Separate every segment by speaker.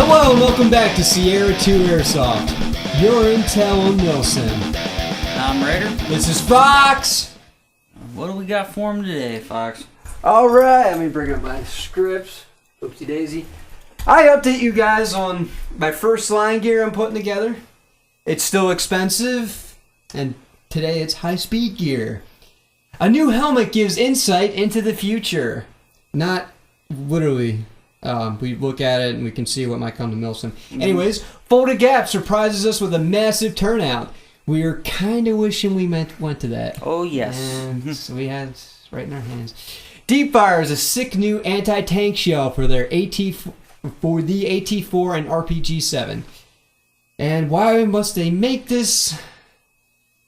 Speaker 1: Hello and welcome back to Sierra 2 Airsoft. Your intel on Wilson.
Speaker 2: I'm Raider.
Speaker 1: This is Fox.
Speaker 2: What do we got for him today, Fox?
Speaker 1: Alright, let me bring up my scripts. Oopsie daisy. I update you guys on my first line gear I'm putting together. It's still expensive, and today it's high speed gear. A new helmet gives insight into the future. Not literally. We look at it and we can see what might come to Milson. Anyways, Folded Gap surprises us with a massive turnout. We are kind of wishing we went to that.
Speaker 2: Oh, yes.
Speaker 1: And so we had it right in our hands. Deepfire is a sick new anti-tank shell for their for the AT4 and RPG-7. And why must they make this?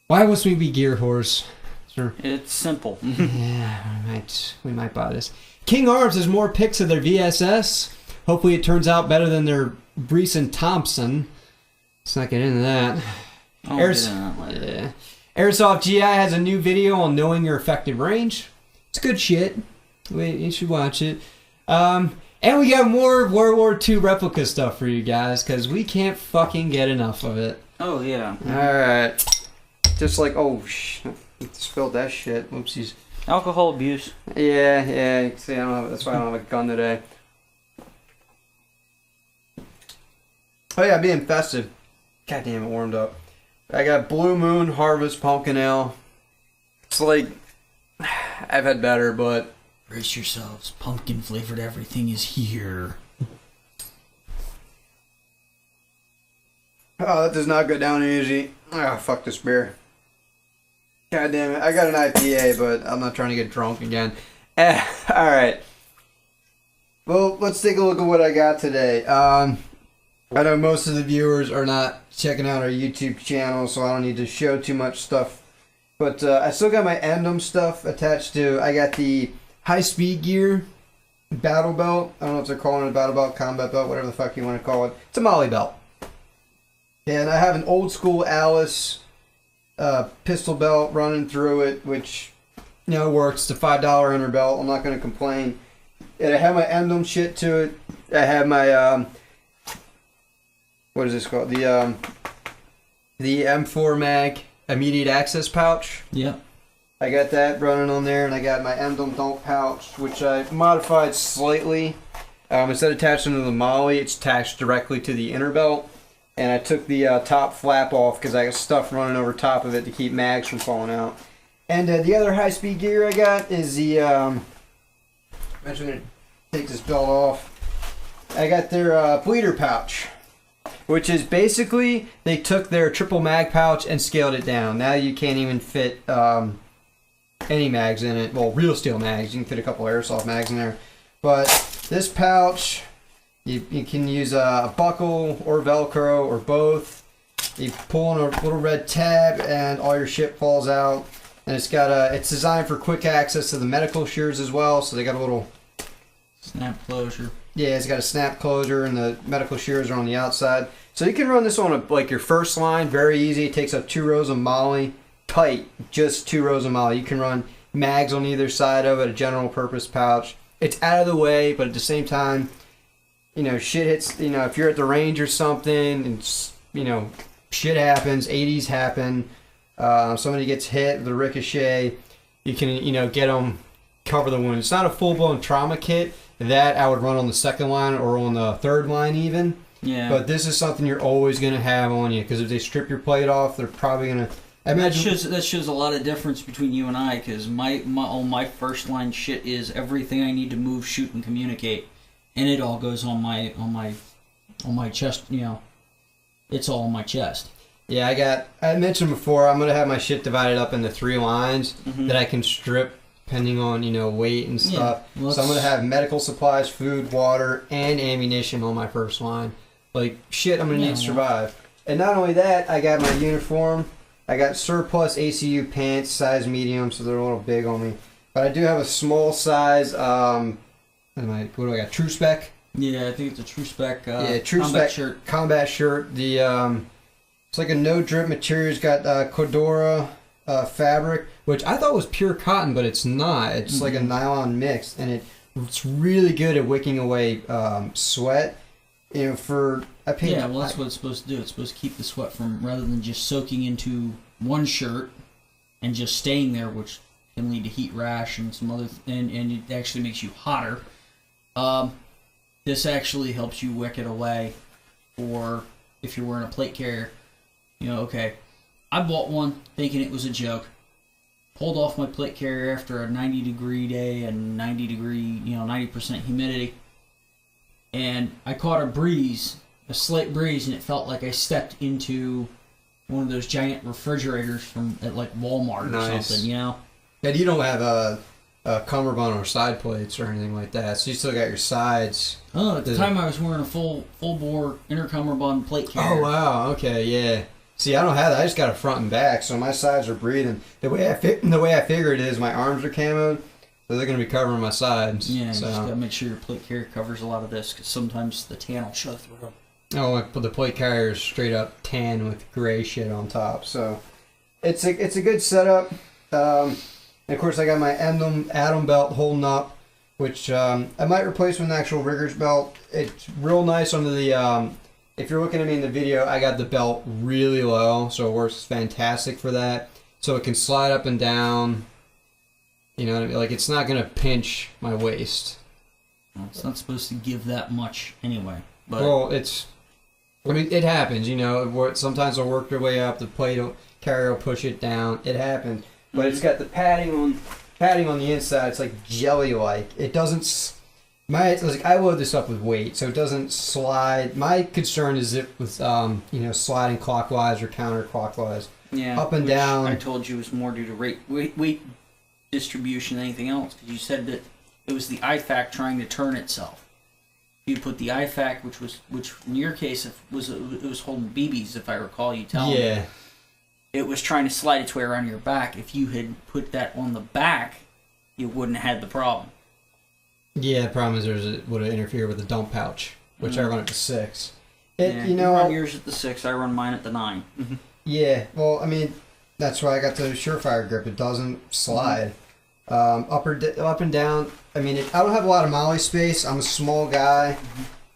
Speaker 1: Why must we be Gear Horse? Sure.
Speaker 2: It's simple.
Speaker 1: Yeah, we might buy this. King Arms has more pics of their VSS. Hopefully it turns out better than their Brees and Thompson. Let's not get into that. Airsoft GI has a new video on knowing your effective range. It's good shit. You should watch it. And we got more World War II replica stuff for you guys, because we can't fucking get enough of it.
Speaker 2: Oh, yeah.
Speaker 1: Alright. Just like, oh, spilled that shit. Whoopsies.
Speaker 2: Alcohol abuse.
Speaker 1: Yeah. See, that's why I don't have a gun today. Oh yeah, being festive. God damn, it warmed up. I got Blue Moon Harvest Pumpkin Ale. It's like, I've had better, but
Speaker 2: Brace yourselves. Pumpkin flavored everything is here.
Speaker 1: oh, that does not go down easy. Ah, fuck this beer. God damn it. I got an IPA, but I'm not trying to get drunk again. Alright. Well, let's take a look at what I got today. I know most of the viewers are not checking out our YouTube channel, so I don't need to show too much stuff. But I still got my Endem stuff attached to. I got the high speed gear battle belt. I don't know if they're calling it a battle belt, combat belt, whatever the fuck you want to call it. It's a molly belt. And I have an old school Alice pistol belt running through it, which, you know, works. It's a $5 inner belt. I'm not going to complain. And I have my Endem shit to it. I have my what is this called? The M4 mag immediate access pouch.
Speaker 2: Yep.
Speaker 1: I got that running on there, and I got my Endem dump pouch, which I modified slightly. Instead of attaching to the molly, it's attached directly to the inner belt. And I took the top flap off because I got stuff running over top of it to keep mags from falling out. And the other high-speed gear I got is the I'm going to take this belt off. I got their bleeder pouch, which is basically they took their triple mag pouch and scaled it down. Now you can't even fit any mags in it. Well, real steel mags. You can fit a couple airsoft mags in there. But this pouch, you can use a buckle or Velcro or both. You pull on a little red tab and all your shit falls out. And it's designed for quick access to the medical shears as well. So they got a little
Speaker 2: snap closure.
Speaker 1: Yeah, it's got a snap closure, and the medical shears are on the outside. So you can run this on like your first line, very easy. It takes up 2 rows of molly, tight, just 2 rows of molly. You can run mags on either side of it, a general purpose pouch. It's out of the way, but at the same time, you know, shit hits, you know, if you're at the range or something, and, you know, shit happens, 80s happen, somebody gets hit with a ricochet, you can, you know, get them, cover the wound. It's not a full-blown trauma kit. That I would run on the second line or on the third line even.
Speaker 2: Yeah.
Speaker 1: But this is something you're always going to have on you, because if they strip your plate off, they're probably going to...
Speaker 2: That shows a lot of difference between you and I, because all my first line shit is everything I need to move, shoot, and communicate, and it all goes on my chest. You know, it's all on my chest.
Speaker 1: Yeah, I mentioned before, I'm going to have my shit divided up into 3 lines that I can strip depending on, you know, weight and stuff. Yeah, well, so I'm going to have medical supplies, food, water, and ammunition on my first line. Like, shit I'm going to need to survive. And not only that, I got my uniform. I got surplus ACU pants, size medium, so they're a little big on me. But I do have a small size, what do I got, True Spec?
Speaker 2: Yeah, I think it's a True Spec
Speaker 1: True
Speaker 2: combat
Speaker 1: Spec
Speaker 2: shirt.
Speaker 1: Combat shirt. The it's like a no-drip material. It's got Cordura fabric, which I thought was pure cotton, but it's not. It's like a nylon mix, and it's really good at wicking away sweat. I paid.
Speaker 2: Yeah, well, that's what it's supposed to do. It's supposed to keep the sweat from, rather than just soaking into one shirt and just staying there, which can lead to heat rash and some other, and it actually makes you hotter. This actually helps you wick it away, or if you're wearing a plate carrier, okay, I bought one thinking it was a joke. Pulled off my plate carrier after a 90-degree day and 90% humidity. And I caught a slight breeze, and it felt like I stepped into one of those giant refrigerators at like Walmart or something,
Speaker 1: And you don't have a cummerbund or side plates or anything like that, so you still got your sides.
Speaker 2: Oh, at the time I was wearing a full bore intercummerbund plate carrier.
Speaker 1: Oh wow, okay, yeah. See, I don't have that. I just got a front and back, so my sides are breathing. The way I figure it is, my arms are camoed, so they're gonna be covering my sides.
Speaker 2: Yeah,
Speaker 1: so.
Speaker 2: You just gotta make sure your plate carrier covers a lot of this, because sometimes the tan will show through.
Speaker 1: Oh, but the plate carrier is straight up tan with gray shit on top, so it's a good setup. And of course, I got my Atom belt holding up, which I might replace with an actual rigger's belt. It's real nice under the. If you're looking at me in the video, I got the belt really low, so it works fantastic for that. So it can slide up and down. You know what I mean? Like, it's not going to pinch my waist.
Speaker 2: Well, it's not supposed to give that much anyway. But
Speaker 1: Well, it happens, Sometimes they'll work their way up, the plate carrier will push it down. It happens. But it's got the padding on the inside. It's like jelly-like. It doesn't... I load this up with weight, so it doesn't slide. My concern is it with sliding clockwise or counterclockwise, up and down.
Speaker 2: I told you it was more due to weight distribution than anything else, because you said that it was the IFAC trying to turn itself. You put the IFAC, which in your case it was holding BBs, if I recall you telling me.
Speaker 1: Yeah.
Speaker 2: It was trying to slide its way around your back. If you had put that on the back, you wouldn't have had the problem.
Speaker 1: Yeah, the problem is it would have interfered with the dump pouch, which I run at the 6.
Speaker 2: You run yours at the 6. I run mine at the 9.
Speaker 1: Yeah, well, I mean, that's why I got the Surefire grip. It doesn't slide. Up and down. I mean, I don't have a lot of molly space. I'm a small guy,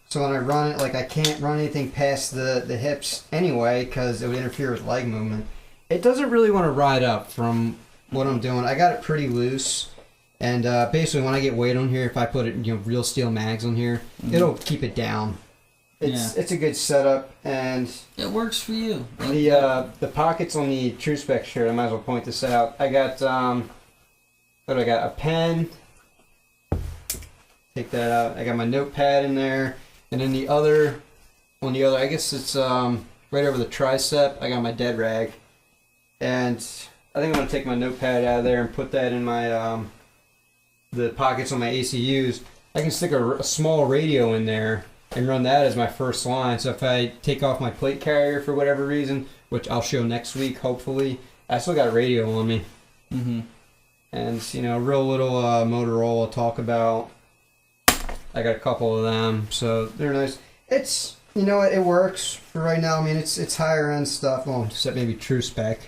Speaker 1: so when I run it, I can't run anything past the hips anyway, because it would interfere with leg movement. It doesn't really want to ride up from what I'm doing. I got it pretty loose. And basically, when I get weight on here, if I put it, real steel mags on here, it'll keep it down. It's a good setup, and
Speaker 2: it works for you.
Speaker 1: The pockets on the True Spec shirt, I might as well point this out. I got what do I got? A pen. Take that out. I got my notepad in there, and then on the other, I guess it's right over the tricep. I got my dead rag, and I think I'm gonna take my notepad out of there and put that in my the pockets on my ACUs. I can stick a small radio in there and run that as my first line. So if I take off my plate carrier for whatever reason, which I'll show next week, hopefully, I still got a radio on me.
Speaker 2: Mm-hmm.
Speaker 1: And, real little Motorola talk about. I got a couple of them, so they're nice. It's, it works for right now. I mean, it's higher end stuff. Well, except maybe True Spec.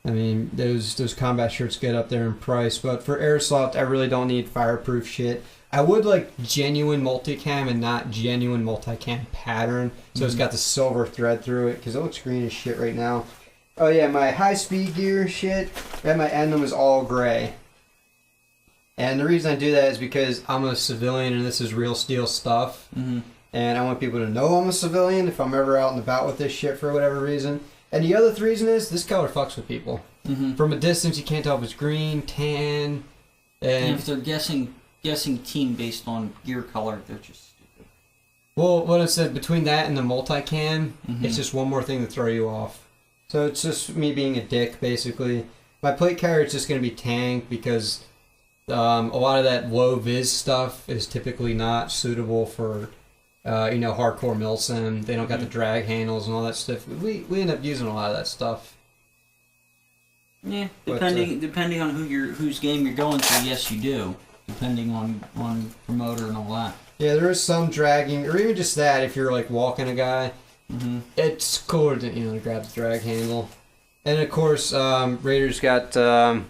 Speaker 1: I mean, those combat shirts get up there in price, but for airsoft, I really don't need fireproof shit. I would like genuine multicam and not genuine multicam pattern, so it's got the silver thread through it, because it looks green as shit right now. Oh yeah, my high-speed gear shit, and my emblem is all gray. And the reason I do that is because I'm a civilian and this is real steel stuff, and I want people to know I'm a civilian if I'm ever out and about with this shit for whatever reason. And the other reason is this color fucks with people. From a distance, you can't tell if it's green, tan,
Speaker 2: and if they're guessing team based on gear color, they're just stupid.
Speaker 1: Well, what I said, between that and the multicam, it's just one more thing to throw you off. So it's just me being a dick, basically. My plate carrier is just going to be tanked because a lot of that low vis stuff is typically not suitable for hardcore milsim. They don't got the drag handles and all that stuff. We end up using a lot of that stuff.
Speaker 2: Yeah, depending on whose game you're going to, yes you do. Depending on promoter and all that. Yeah, there is some dragging, or even just that if you're like walking a guy. It's cooler to grab the drag handle. And of course, Raiders got I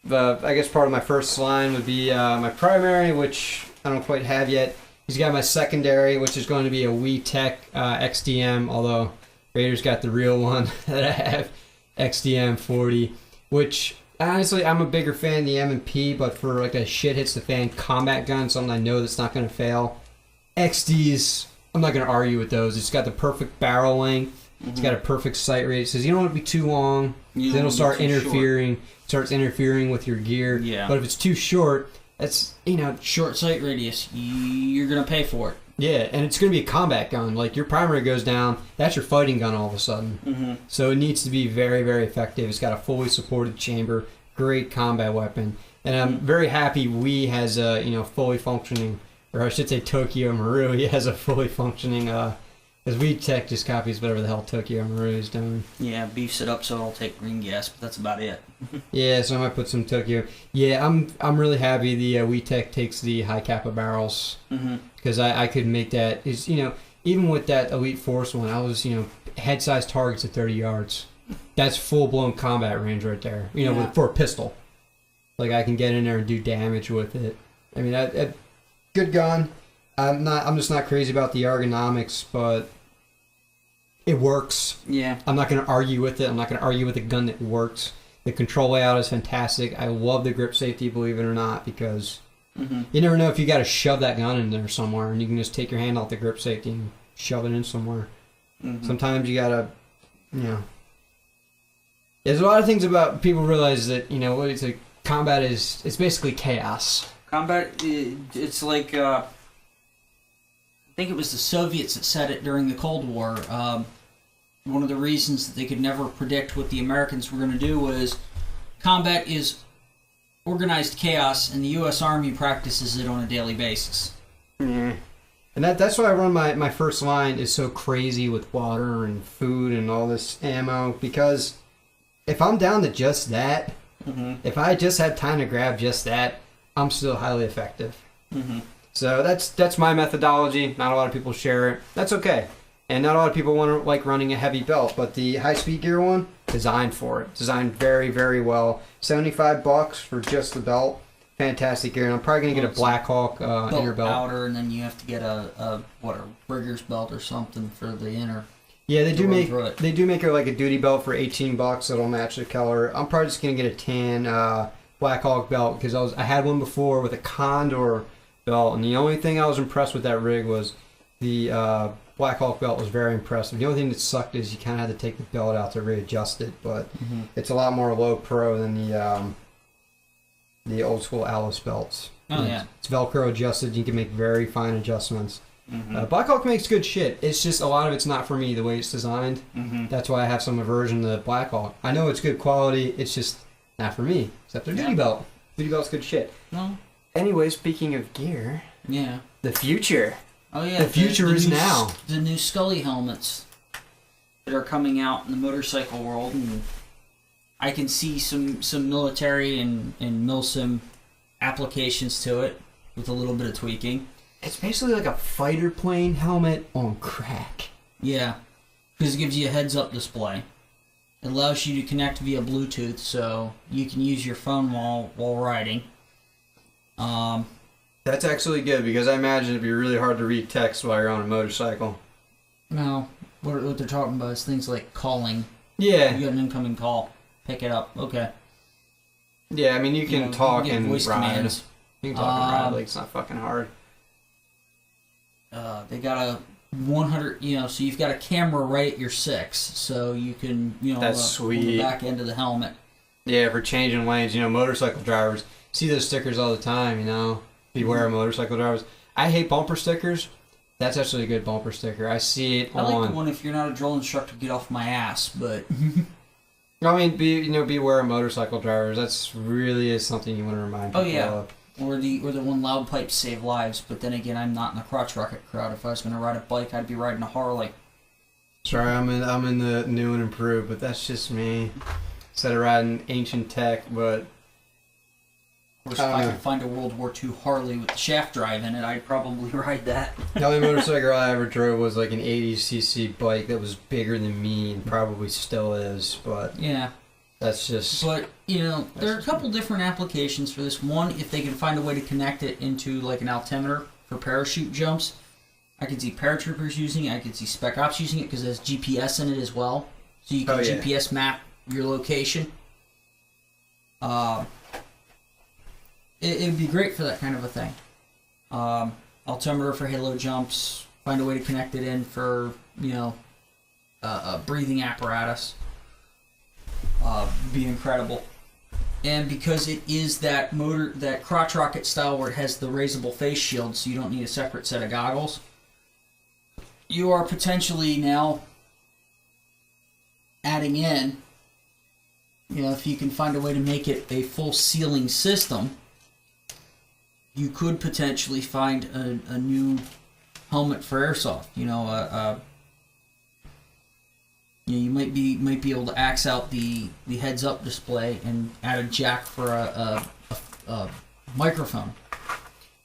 Speaker 2: guess part of my first line would be my primary, which I don't quite have yet.
Speaker 1: He's got my secondary, which is going to be a WeTech XDM, although Rader's got the real one that I have, XDM 40, which honestly I'm a bigger fan of the M&P, but for like a shit hits the fan combat gun, something I know that's not going to fail, XDs, I'm not going to argue with those. It's got the perfect barrel length, it's got a perfect sight rate. It says you don't want to be too long, then it'll start interfering, starts interfering with your gear.
Speaker 2: Yeah.
Speaker 1: But if it's too short, that's,
Speaker 2: short sight radius, you're gonna pay for it.
Speaker 1: yeah, and it's going to be a combat gun. Like, your primary goes down, that's your fighting gun all of a sudden.
Speaker 2: Mm-hmm.
Speaker 1: So it needs to be very, very effective. It's got a fully supported chamber, great combat weapon. And I'm very happy Wii has a, fully functioning, or I should say Tokyo Maru, he has a fully functioning, because WeTech just copies whatever the hell Tokyo Maru is doing.
Speaker 2: Yeah, beefs it up so it'll take green gas, but that's about it.
Speaker 1: Yeah, so I might put some Tokyo. Yeah, I'm really happy the WeTech takes the high kappa barrels. Because I could make that, even with that Elite Force one, I was, head size targets at 30 yards. That's full blown combat range right there. For a pistol. Like, I can get in there and do damage with it. I mean, good gun. I'm just not crazy about the ergonomics, but it works.
Speaker 2: Yeah.
Speaker 1: I'm not going to argue with it. I'm not going to argue with a gun that works. The control layout is fantastic. I love the grip safety, believe it or not, because you never know if you got to shove that gun in there somewhere, and you can just take your hand off the grip safety and shove it in somewhere. Sometimes you got to, There's a lot of things about people realize that, what it's like, combat is, it's basically chaos.
Speaker 2: Combat, it's like, I think it was the Soviets that said it during the Cold War. One of the reasons that they could never predict what the Americans were going to do was combat is organized chaos, and the U.S. Army practices it on a daily basis.
Speaker 1: Yeah. And that's why I run my first line is so crazy with water and food and all this ammo, because if I'm down to just that, if I just had time to grab just that, I'm still highly effective. So that's my methodology. Not a lot of people share it. That's okay. And not a lot of people want to like running a heavy belt, but the high-speed gear one, designed for it. Designed very, very well. $75 for just the belt. Fantastic gear. And I'm probably going to get a Blackhawk inner belt.
Speaker 2: Outer, and then you have to get a rigger's belt or something for the inner.
Speaker 1: Yeah, they do make like a duty belt for $18 that'll match the color. I'm probably just going to get a tan Blackhawk belt because I had one before with a Condor belt, and the only thing I was impressed with that rig was the Blackhawk belt was very impressive. The only thing that sucked is you kind of had to take the belt out to readjust it, but it's a lot more low pro than the old school Alice belts.
Speaker 2: Oh yeah,
Speaker 1: it's Velcro adjusted. You can make very fine adjustments. Blackhawk makes good shit. It's just a lot of it's not for me the way it's designed. That's why I have some aversion to Blackhawk. I know it's good quality. It's just not for me. Except their duty belt. Duty belt's good shit.
Speaker 2: No.
Speaker 1: Anyway, speaking of gear, the future.
Speaker 2: Oh yeah,
Speaker 1: the future is now.
Speaker 2: The new Scully helmets that are coming out in the motorcycle world, and I can see some military and milsim applications to it with a little bit of tweaking.
Speaker 1: It's basically like a fighter plane helmet on crack.
Speaker 2: Yeah, because it gives you a heads-up display. It allows you to connect via Bluetooth, so you can use your phone while riding.
Speaker 1: That's actually good, because I imagine it'd be really hard to read text while you're on a motorcycle.
Speaker 2: No, what they're talking about is things like calling.
Speaker 1: Yeah.
Speaker 2: You got an incoming call. Pick it up. Okay.
Speaker 1: Yeah, I mean, you can talk and
Speaker 2: voice
Speaker 1: ride.
Speaker 2: Commands.
Speaker 1: You can talk and ride, like, it's not fucking hard.
Speaker 2: They got a 100, so you've got a camera right at your 6, so you can,
Speaker 1: that's sweet.
Speaker 2: On the back end of the helmet.
Speaker 1: Yeah, for changing lanes, motorcycle drivers see those stickers all the time, Beware of motorcycle drivers. I hate bumper stickers. That's actually a good bumper sticker. I see it
Speaker 2: I like the one, if you're not a drill instructor, get off my ass, but...
Speaker 1: I mean, beware of motorcycle drivers. That's really is something you want to remind people of.
Speaker 2: Or the one loud pipes save lives, but then again, I'm not in the crotch rocket crowd. If I was going to ride a bike, I'd be riding a Harley.
Speaker 1: Sorry, I'm in the new and improved, but that's just me. Instead of riding ancient tech, but...
Speaker 2: Of course, if I could find a World War II Harley with the shaft drive in it, I'd probably ride that.
Speaker 1: The only motorcycle I ever drove was like an 80cc bike that was bigger than me and probably still is, but...
Speaker 2: Yeah.
Speaker 1: That's just...
Speaker 2: But, there are a couple different applications for this. One, if they can find a way to connect it into like an altimeter, for parachute jumps. I could see paratroopers using it. I could see spec ops using it because it has GPS in it as well, so you can GPS map your location. It'd be great for that kind of a thing. Altimeter for halo jumps. Find a way to connect it in for a breathing apparatus. Be incredible. And because it is that crotch rocket style where it has the raisable face shield, so you don't need a separate set of goggles, you are potentially now adding in, if you can find a way to make it a full ceiling system, you could potentially find a new helmet for airsoft. You might be able to axe out the heads-up display and add a jack for a microphone.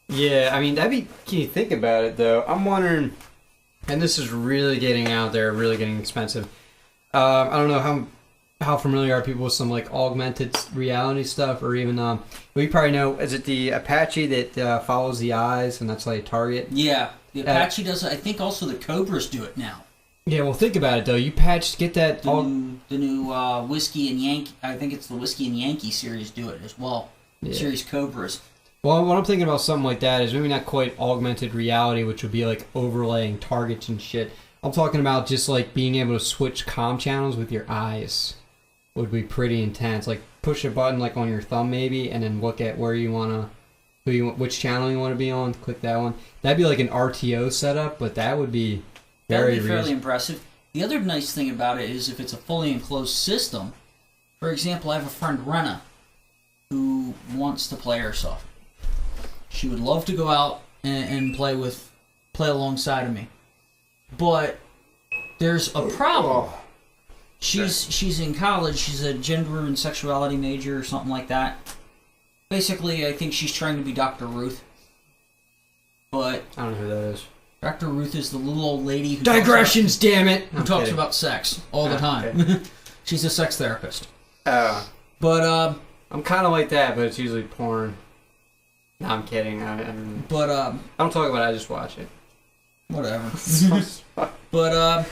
Speaker 1: Yeah, I mean, can you think about it, though? I'm wondering, and this is really getting out there, really getting expensive. I don't know how familiar are people with some, like, augmented reality stuff, or even, you probably know, is it the Apache that follows the eyes, and that's, like, a target?
Speaker 2: Yeah, the Apache does it. I think also the Cobras do it now.
Speaker 1: Yeah, well, think about it, though. You get that...
Speaker 2: The new Whiskey and Yankee... I think it's the Whiskey and Yankee series do it as well. Yeah. Series Cobras.
Speaker 1: Well, what I'm thinking about something like that is maybe not quite augmented reality, which would be like overlaying targets and shit. I'm talking about just like being able to switch comm channels with your eyes would be pretty intense. Like push a button like on your thumb maybe, and then look at where you want to... which channel you want to be on, click that one. That'd be like an RTO setup, but that would be...
Speaker 2: That would be fairly impressive. The other nice thing about it is if it's a fully enclosed system. For example, I have a friend, Renna, who wants to play airsoft. She would love to go out and play alongside of me. But there's a problem. She's in college. She's a gender and sexuality major or something like that. Basically, I think she's trying to be Dr. Ruth. But
Speaker 1: I don't know who that is.
Speaker 2: Dr. Ruth is the little old lady who
Speaker 1: digressions, damn it!
Speaker 2: Who talks about sex all the time. Okay. She's a sex therapist.
Speaker 1: But
Speaker 2: I'm
Speaker 1: kind of like that, but it's usually porn. No, I'm kidding. I don't talk about it, I just watch it.
Speaker 2: Whatever. But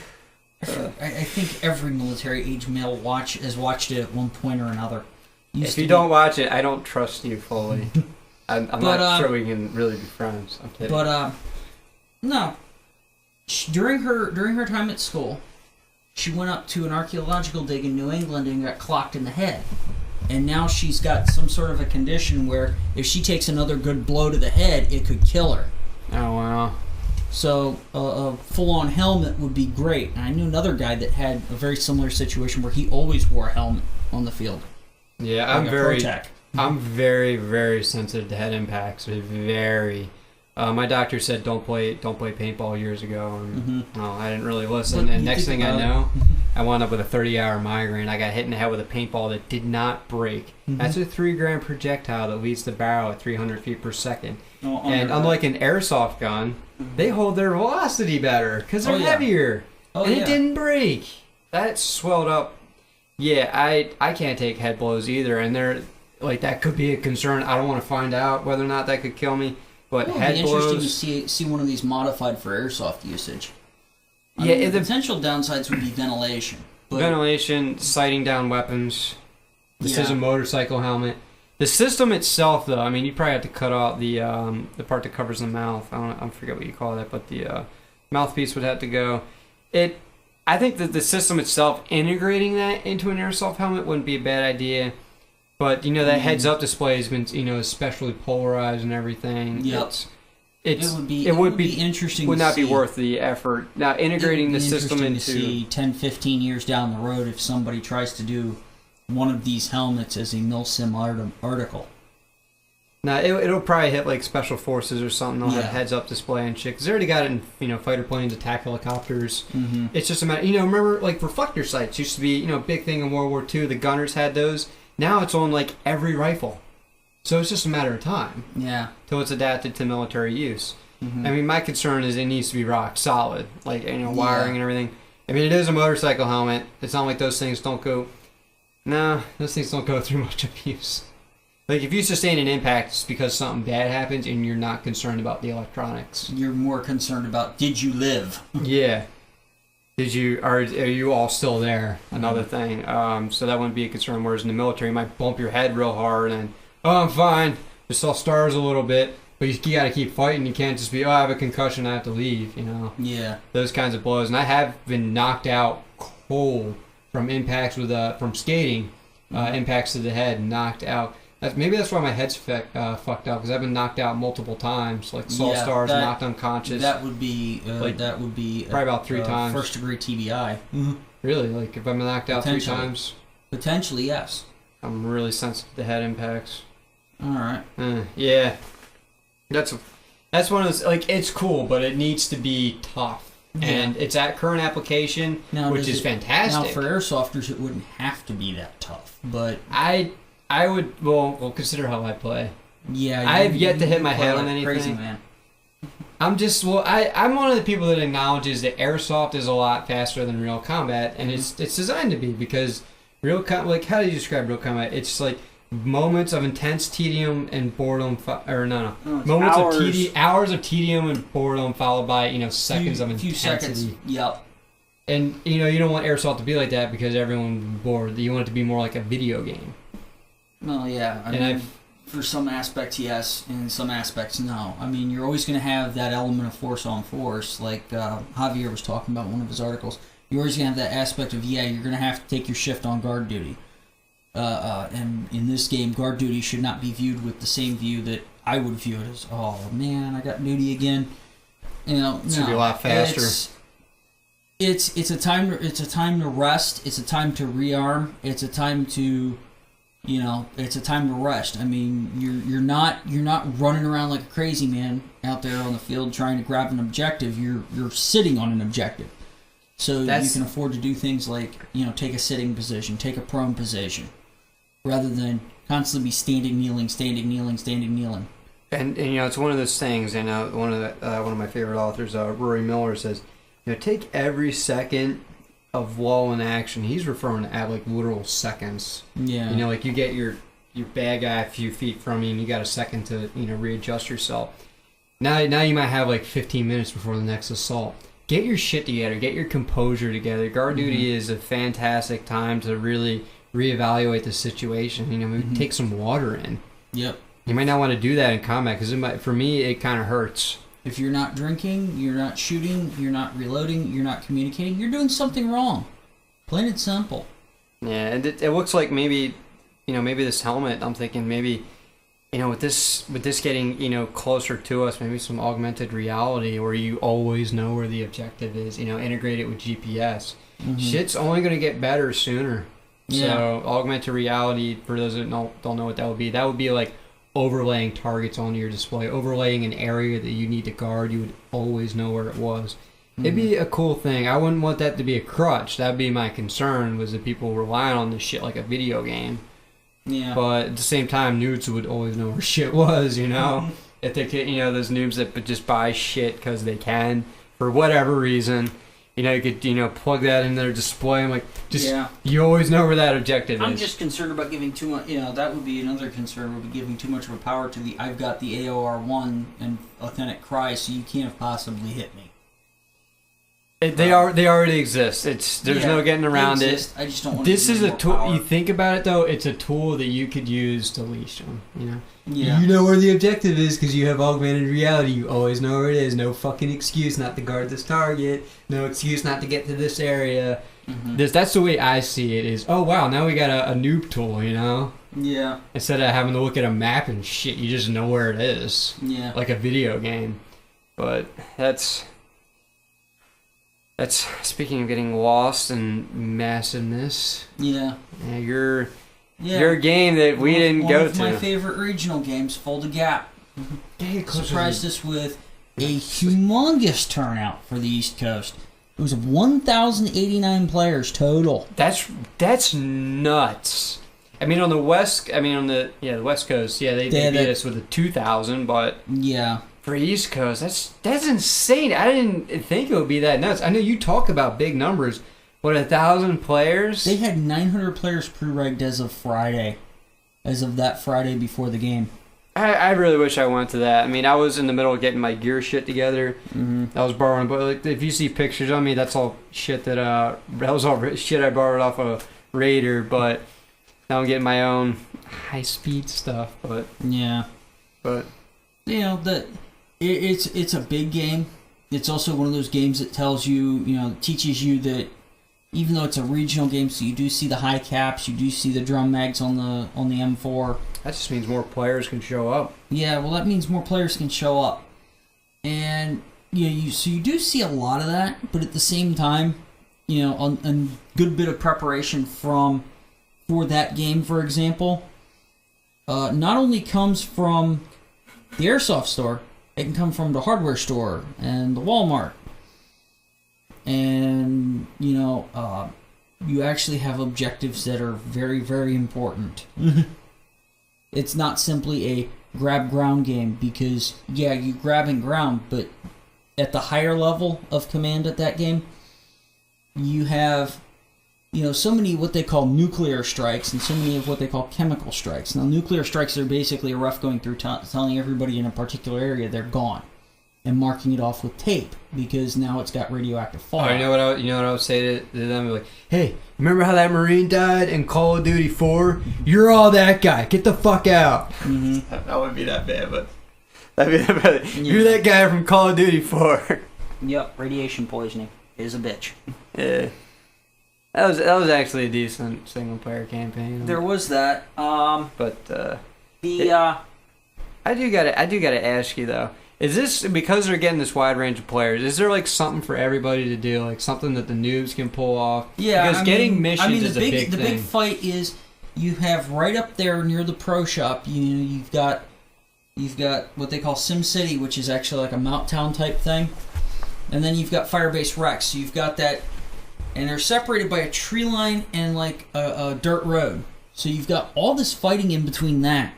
Speaker 2: I think every military age male has watched it at one point or another.
Speaker 1: If you don't watch it, I don't trust you fully. I'm not sure we can really be friends. I'm kidding.
Speaker 2: But no. During her time at school, she went up to an archaeological dig in New England and got clocked in the head. And now she's got some sort of a condition where if she takes another good blow to the head, it could kill her.
Speaker 1: Oh, wow.
Speaker 2: So a full-on helmet would be great. And I knew another guy that had a very similar situation where he always wore a helmet on the field.
Speaker 1: Yeah,
Speaker 2: like
Speaker 1: I'm very, very sensitive to head impacts. Very. My doctor said don't play paintball years ago, and I didn't really listen. And next thing I know, I wound up with a 30-hour migraine. I got hit in the head with a paintball that did not break. That's a 3-gram projectile that leads the barrel at 300 feet per second. And unlike an airsoft gun, they hold their velocity better because they're heavier. And it didn't break. That swelled up. Yeah, I can't take head blows either, and they're like that could be a concern. I don't want to find out whether or not that could kill me. But head blows. It would be
Speaker 2: interesting to see one of these modified for airsoft usage. The potential downsides would be ventilation.
Speaker 1: Ventilation, sighting down weapons. This is a motorcycle helmet. The system itself, though, I mean, you probably have to cut out the part that covers the mouth. I forget what you call that, but the mouthpiece would have to go. I think that the system itself, integrating that into an airsoft helmet wouldn't be a bad idea. But, that heads-up display has been, especially polarized and everything.
Speaker 2: Yep. It would be interesting
Speaker 1: would
Speaker 2: to
Speaker 1: not
Speaker 2: see.
Speaker 1: be worth the effort. Now, integrating the system into...
Speaker 2: to see 10, 15 years down the road if somebody tries to do one of these helmets as a milsim article.
Speaker 1: Now, it'll probably hit, like, special forces or something. They'll have heads-up display and shit. Because they already got it in, fighter planes, attack helicopters. It's just a matter... remember, like, reflector sights used to be, a big thing in World War II. The gunners had those. Now it's on, like, every rifle. So it's just a matter of time.
Speaker 2: Yeah.
Speaker 1: Till it's adapted to military use. I mean, my concern is it needs to be rock solid. Like, wiring and everything. I mean, it is a motorcycle helmet. It's not like those things don't go... No, those things don't go through much abuse. Like, if you sustain an impact, it's because something bad happens and you're not concerned about the electronics.
Speaker 2: You're more concerned about, did you live?
Speaker 1: Yeah. Are you all still there? Another thing. So that wouldn't be a concern. Whereas in the military, you might bump your head real hard and, oh, I'm fine. Just saw stars a little bit. But you got to keep fighting. You can't just be, oh, I have a concussion, I have to leave, you know?
Speaker 2: Yeah.
Speaker 1: Those kinds of blows. And I have been knocked out cold from impacts from skating, impacts to the head, knocked out. Maybe that's why my head's fucked up, because I've been knocked out multiple times. Like, saw stars, knocked unconscious.
Speaker 2: That would be probably
Speaker 1: about 3 times.
Speaker 2: First degree TBI.
Speaker 1: Mm-hmm. Really? Like, if I've been knocked out 3 times?
Speaker 2: Potentially, yes.
Speaker 1: I'm really sensitive to head impacts.
Speaker 2: Alright.
Speaker 1: Yeah. That's one of those, like, it's cool, but it needs to be tough. Yeah. And it's at current application, which is fantastic.
Speaker 2: Now, for airsofters, it wouldn't have to be that tough, but...
Speaker 1: I would, well, consider how I play.
Speaker 2: Yeah,
Speaker 1: I have yet to hit my head on anything.
Speaker 2: Crazy, man.
Speaker 1: I'm one of the people that acknowledges that airsoft is a lot faster than real combat, and it's designed to be, because like, how do you describe real combat? It's like moments of intense tedium and boredom, hours of tedium and boredom followed by, seconds of intensity.
Speaker 2: Seconds. Yep.
Speaker 1: And, you don't want airsoft to be like that because everyone would be bored. You want it to be more like a video game.
Speaker 2: Well, yeah. I mean, for some aspects, yes. In some aspects, no. I mean, you're always going to have that element of force on force, like Javier was talking about in one of his articles. You're always going to have that aspect of, you're going to have to take your shift on guard duty. And in this game, guard duty should not be viewed with the same view that I would view it as, oh, man, I got duty again. It
Speaker 1: should be a lot faster.
Speaker 2: It's a time to rest. It's a time to rearm. It's a time to... it's a time to rest. I mean, you're not running around like a crazy man out there on the field trying to grab an objective. You're sitting on an objective, so you can afford to do things like take a sitting position, take a prone position, rather than constantly be standing, kneeling, standing, kneeling, standing, kneeling. And
Speaker 1: it's one of those things. And one of my favorite authors, Rory Miller, says, take every second of lull in action. He's referring to like literal seconds.
Speaker 2: Yeah.
Speaker 1: Like you get your bad guy a few feet from you and you got a second to, readjust yourself. Now you might have like 15 minutes before the next assault. Get your shit together. Get your composure together. Guard duty is a fantastic time to really reevaluate the situation. Maybe take some water in.
Speaker 2: Yep.
Speaker 1: You might not want to do that in combat because for me, it kind of hurts.
Speaker 2: If you're not drinking, you're not shooting, you're not reloading, you're not communicating, you're doing something wrong. Plain and simple.
Speaker 1: Yeah, and it looks like maybe this helmet, I'm thinking maybe, with this getting, closer to us, maybe some augmented reality where you always know where the objective is, integrate it with GPS. Mm-hmm. Shit's only going to get better sooner. Yeah. So augmented reality, for those that don't know what that would be like overlaying targets onto your display, overlaying an area that you need to guard. You would always know where it was. Mm-hmm. It'd be a cool thing. I wouldn't want that to be a crutch. That'd be my concern, was that people relying on this shit like a video game.
Speaker 2: Yeah.
Speaker 1: But at the same time, noobs would always know where shit was, If they could, those noobs that just buy shit because they can, for whatever reason. You could, plug that in their display. I'm like, you always know where that objective is.
Speaker 2: I'm just concerned about giving too much, that would be another concern, would be giving too much of a power to I've got the AOR1 and authentic cry, so you can't possibly hit me.
Speaker 1: They already exist. There's no getting around it.
Speaker 2: I just don't want
Speaker 1: this
Speaker 2: to
Speaker 1: is a tool.
Speaker 2: Power.
Speaker 1: You think about it though, it's a tool that you could use to leash them.
Speaker 2: Yeah.
Speaker 1: You know where the objective is because you have augmented reality. You always know where it is. No fucking excuse not to guard this target. No excuse not to get to this area. Mm-hmm. That's the way I see it. Is wow, now we got a noob tool.
Speaker 2: Yeah.
Speaker 1: Instead of having to look at a map and shit, you just know where it is.
Speaker 2: Yeah.
Speaker 1: Like a video game. But that's speaking of getting lost and massiveness.
Speaker 2: Yeah.
Speaker 1: Your game that we didn't go to.
Speaker 2: One of my favorite regional games, Fulda Gap, surprised us with a humongous turnout for the East Coast. It was 1,089 players total.
Speaker 1: That's nuts. I mean, on the West Coast, they beat us with a 2,000, but
Speaker 2: yeah.
Speaker 1: For East Coast, that's insane. I didn't think it would be that nuts. I know you talk about big numbers. What, 1,000 players?
Speaker 2: They had 900 players pre-regged as of Friday. as of that Friday before the game.
Speaker 1: I really wish I went to that. I mean, I was in the middle of getting my gear shit together.
Speaker 2: Mm-hmm.
Speaker 1: I was borrowing, but like, if you see pictures of me, that's all shit that was all shit I borrowed off a Raider. But now I'm getting my own high speed stuff. But
Speaker 2: yeah,
Speaker 1: but
Speaker 2: you know that it's a big game. It's also one of those games that tells you, teaches you that even though it's a regional game, so you do see the high caps, you do see the drum mags on the M4.
Speaker 1: That just means more players can show up.
Speaker 2: Yeah, well, that means more players can show up, and so you do see a lot of that. But at the same time, a good bit of preparation for that game, for example, not only comes from the airsoft store, it can come from the hardware store and the Walmart, and you actually have objectives that are very, very important. It's not simply a grab ground game because, yeah, you grab and ground, but at the higher level of command at that game, you have, so many what they call nuclear strikes and so many of what they call chemical strikes. Now, nuclear strikes are basically a ref going through telling everybody in a particular area they're gone and marking it off with tape because now it's got radioactive fallout.
Speaker 1: Oh, you know what I would say to them? Like, hey, remember how that Marine died in Call of Duty 4? You're all that guy. Get the fuck out.
Speaker 2: Mm-hmm.
Speaker 1: That wouldn't be that bad, but that'd be that bad. Yeah. You're that guy from Call of Duty 4.
Speaker 2: Yep, radiation poisoning is a bitch.
Speaker 1: Yeah. That was actually a decent single player campaign.
Speaker 2: There was that.
Speaker 1: I do gotta ask you though. Is this because they're getting this wide range of players? Is there like something for everybody to do, like something that the noobs can pull off?
Speaker 2: Yeah,
Speaker 1: because getting missions is a big thing.
Speaker 2: The big fight is you have right up there near the pro shop. You've got what they call Sim City, which is actually like a Mount Town type thing, and then you've got Firebase Rex. So you've got that, and they're separated by a tree line and like a dirt road. So you've got all this fighting in between that.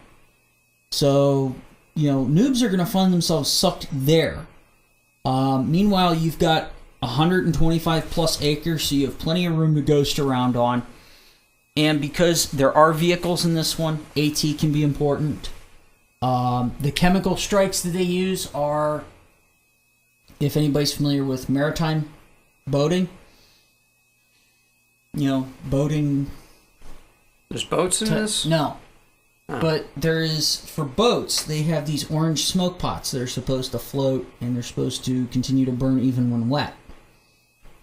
Speaker 2: So noobs are going to find themselves sucked there. Meanwhile, you've got 125 plus acres, so you have plenty of room to ghost around on. And because there are vehicles in this one, AT can be important. The chemical strikes that they use are, if anybody's familiar with maritime boating, boating.
Speaker 1: There's boats in this?
Speaker 2: No. But there is, for boats, they have these orange smoke pots that are supposed to float and they're supposed to continue to burn even when wet.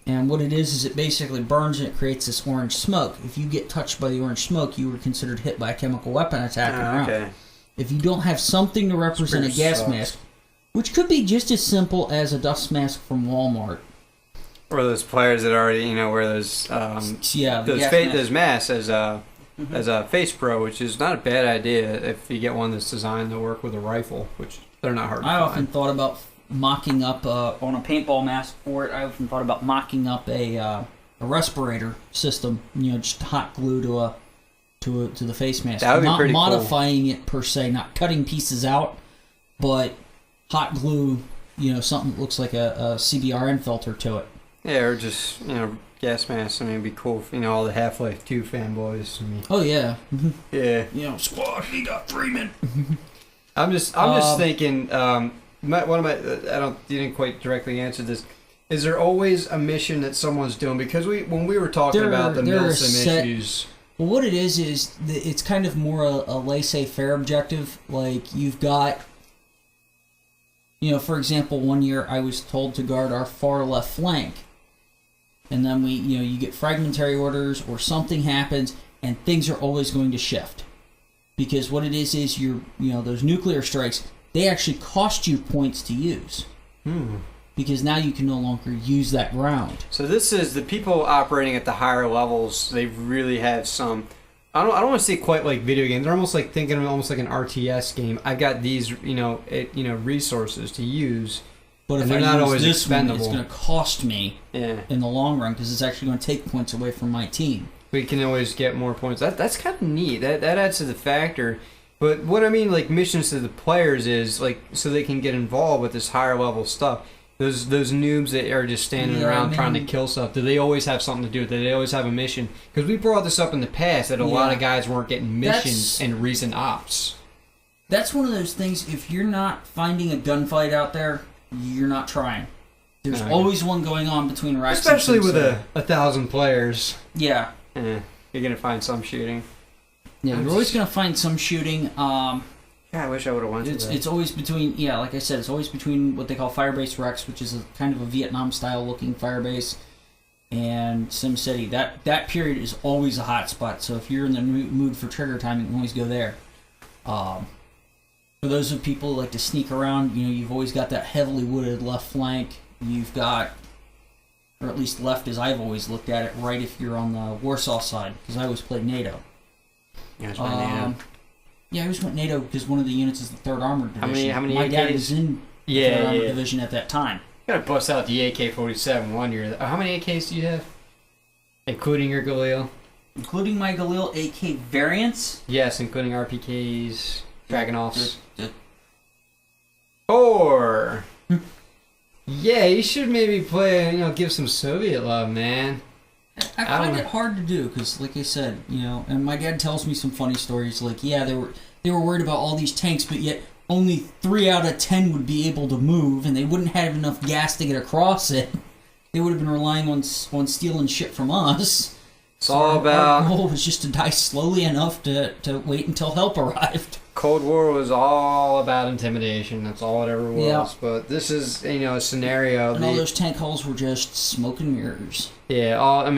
Speaker 2: And what it is it basically burns and it creates this orange smoke. If you get touched by the orange smoke, you were considered hit by a chemical weapon attack around. Okay. If you don't have something to represent a gas mask, which could be just as simple as a dust mask from Walmart.
Speaker 1: Or those players that already, wear those those masks as a face pro, which is not a bad idea if you get one that's designed to work with a rifle, which they're not hard to find.
Speaker 2: I often thought about mocking up on a paintball mask for it. I often thought about mocking up a respirator system, just hot glue to the face mask.
Speaker 1: That would be pretty
Speaker 2: modifying it per se, not cutting pieces out, but hot glue, something that looks like a CBRN filter to it.
Speaker 1: Yeah, or just, gas masks. I mean, it'd be cool if, all the Half-Life 2 fanboys.
Speaker 2: Oh, yeah.
Speaker 1: Yeah.
Speaker 2: Squad, we got Freeman.
Speaker 1: I'm just thinking, you didn't quite directly answer this. Is there always a mission that someone's doing? Because when we were talking about the Milsim issues...
Speaker 2: Well, what it is it's kind of more a laissez-faire objective. Like, you've got... for example, one year I was told to guard our far left flank. And then you get fragmentary orders or something happens and things are always going to shift. Because what it is those nuclear strikes, they actually cost you points to use. Because now you can no longer use that ground.
Speaker 1: So this is the people operating at the higher levels, they really have some... I don't want to say quite like video games. They're almost like thinking of almost like an RTS game. I've got these, resources to use.
Speaker 2: But if
Speaker 1: they're not always expendable.
Speaker 2: It's going to cost me in the long run because it's actually going to take points away from my team.
Speaker 1: We can always get more points. That's kind of neat. That adds to the factor. But what I mean, like missions to the players is like so they can get involved with this higher level stuff.
Speaker 3: Those noobs that are just standing around trying to kill stuff, do they always have something to do? Do they always have a mission? Because we brought this up in the past that a lot of guys weren't getting missions in recent ops.
Speaker 2: That's one of those things, if you're not finding a gunfight out there, you're not trying. There's always one going on between racks.
Speaker 3: Especially with 1,000 players.
Speaker 2: Yeah.
Speaker 3: You're going to find some shooting.
Speaker 2: Yeah, you're always going to find some shooting.
Speaker 3: Yeah, I wish I would have went to that.
Speaker 2: It's always between, like I said, it's always between what they call Firebase Rex, which is a kind of a Vietnam-style looking firebase, and SimCity. That period is always a hot spot, so if you're in the mood for trigger time, you can always go there. For those of people who like to sneak around, you've always got that heavily wooded left flank. You've got, or at least left as I've always looked at it, right if you're on the Warsaw side, because I always played NATO.
Speaker 3: Yeah, that's NATO.
Speaker 2: Yeah, I always went NATO because one of the units is the 3rd Armored Division.
Speaker 3: How many
Speaker 2: My
Speaker 3: AKs?
Speaker 2: dad was in the 3rd Armored Division at that time.
Speaker 3: You gotta bust out the AK-47 one year. How many AKs do you have? Including your Galil?
Speaker 2: Including my Galil AK variants?
Speaker 3: Yes, including RPKs, Dragunovs. 4! Yeah, you should maybe play, give some Soviet love, man.
Speaker 2: I find it hard to do because, like I said, and my dad tells me some funny stories. Like, yeah, they were worried about all these tanks, but yet only 3 out of 10 would be able to move, and they wouldn't have enough gas to get across it. They would have been relying on stealing shit from us.
Speaker 3: It's all about...
Speaker 2: Our goal was just to die slowly enough to wait until help arrived.
Speaker 3: Cold War was all about intimidation. That's all it ever was.
Speaker 2: Yeah.
Speaker 3: But this is, a scenario.
Speaker 2: And all those tank hulls were just smoke and mirrors.
Speaker 3: Yeah,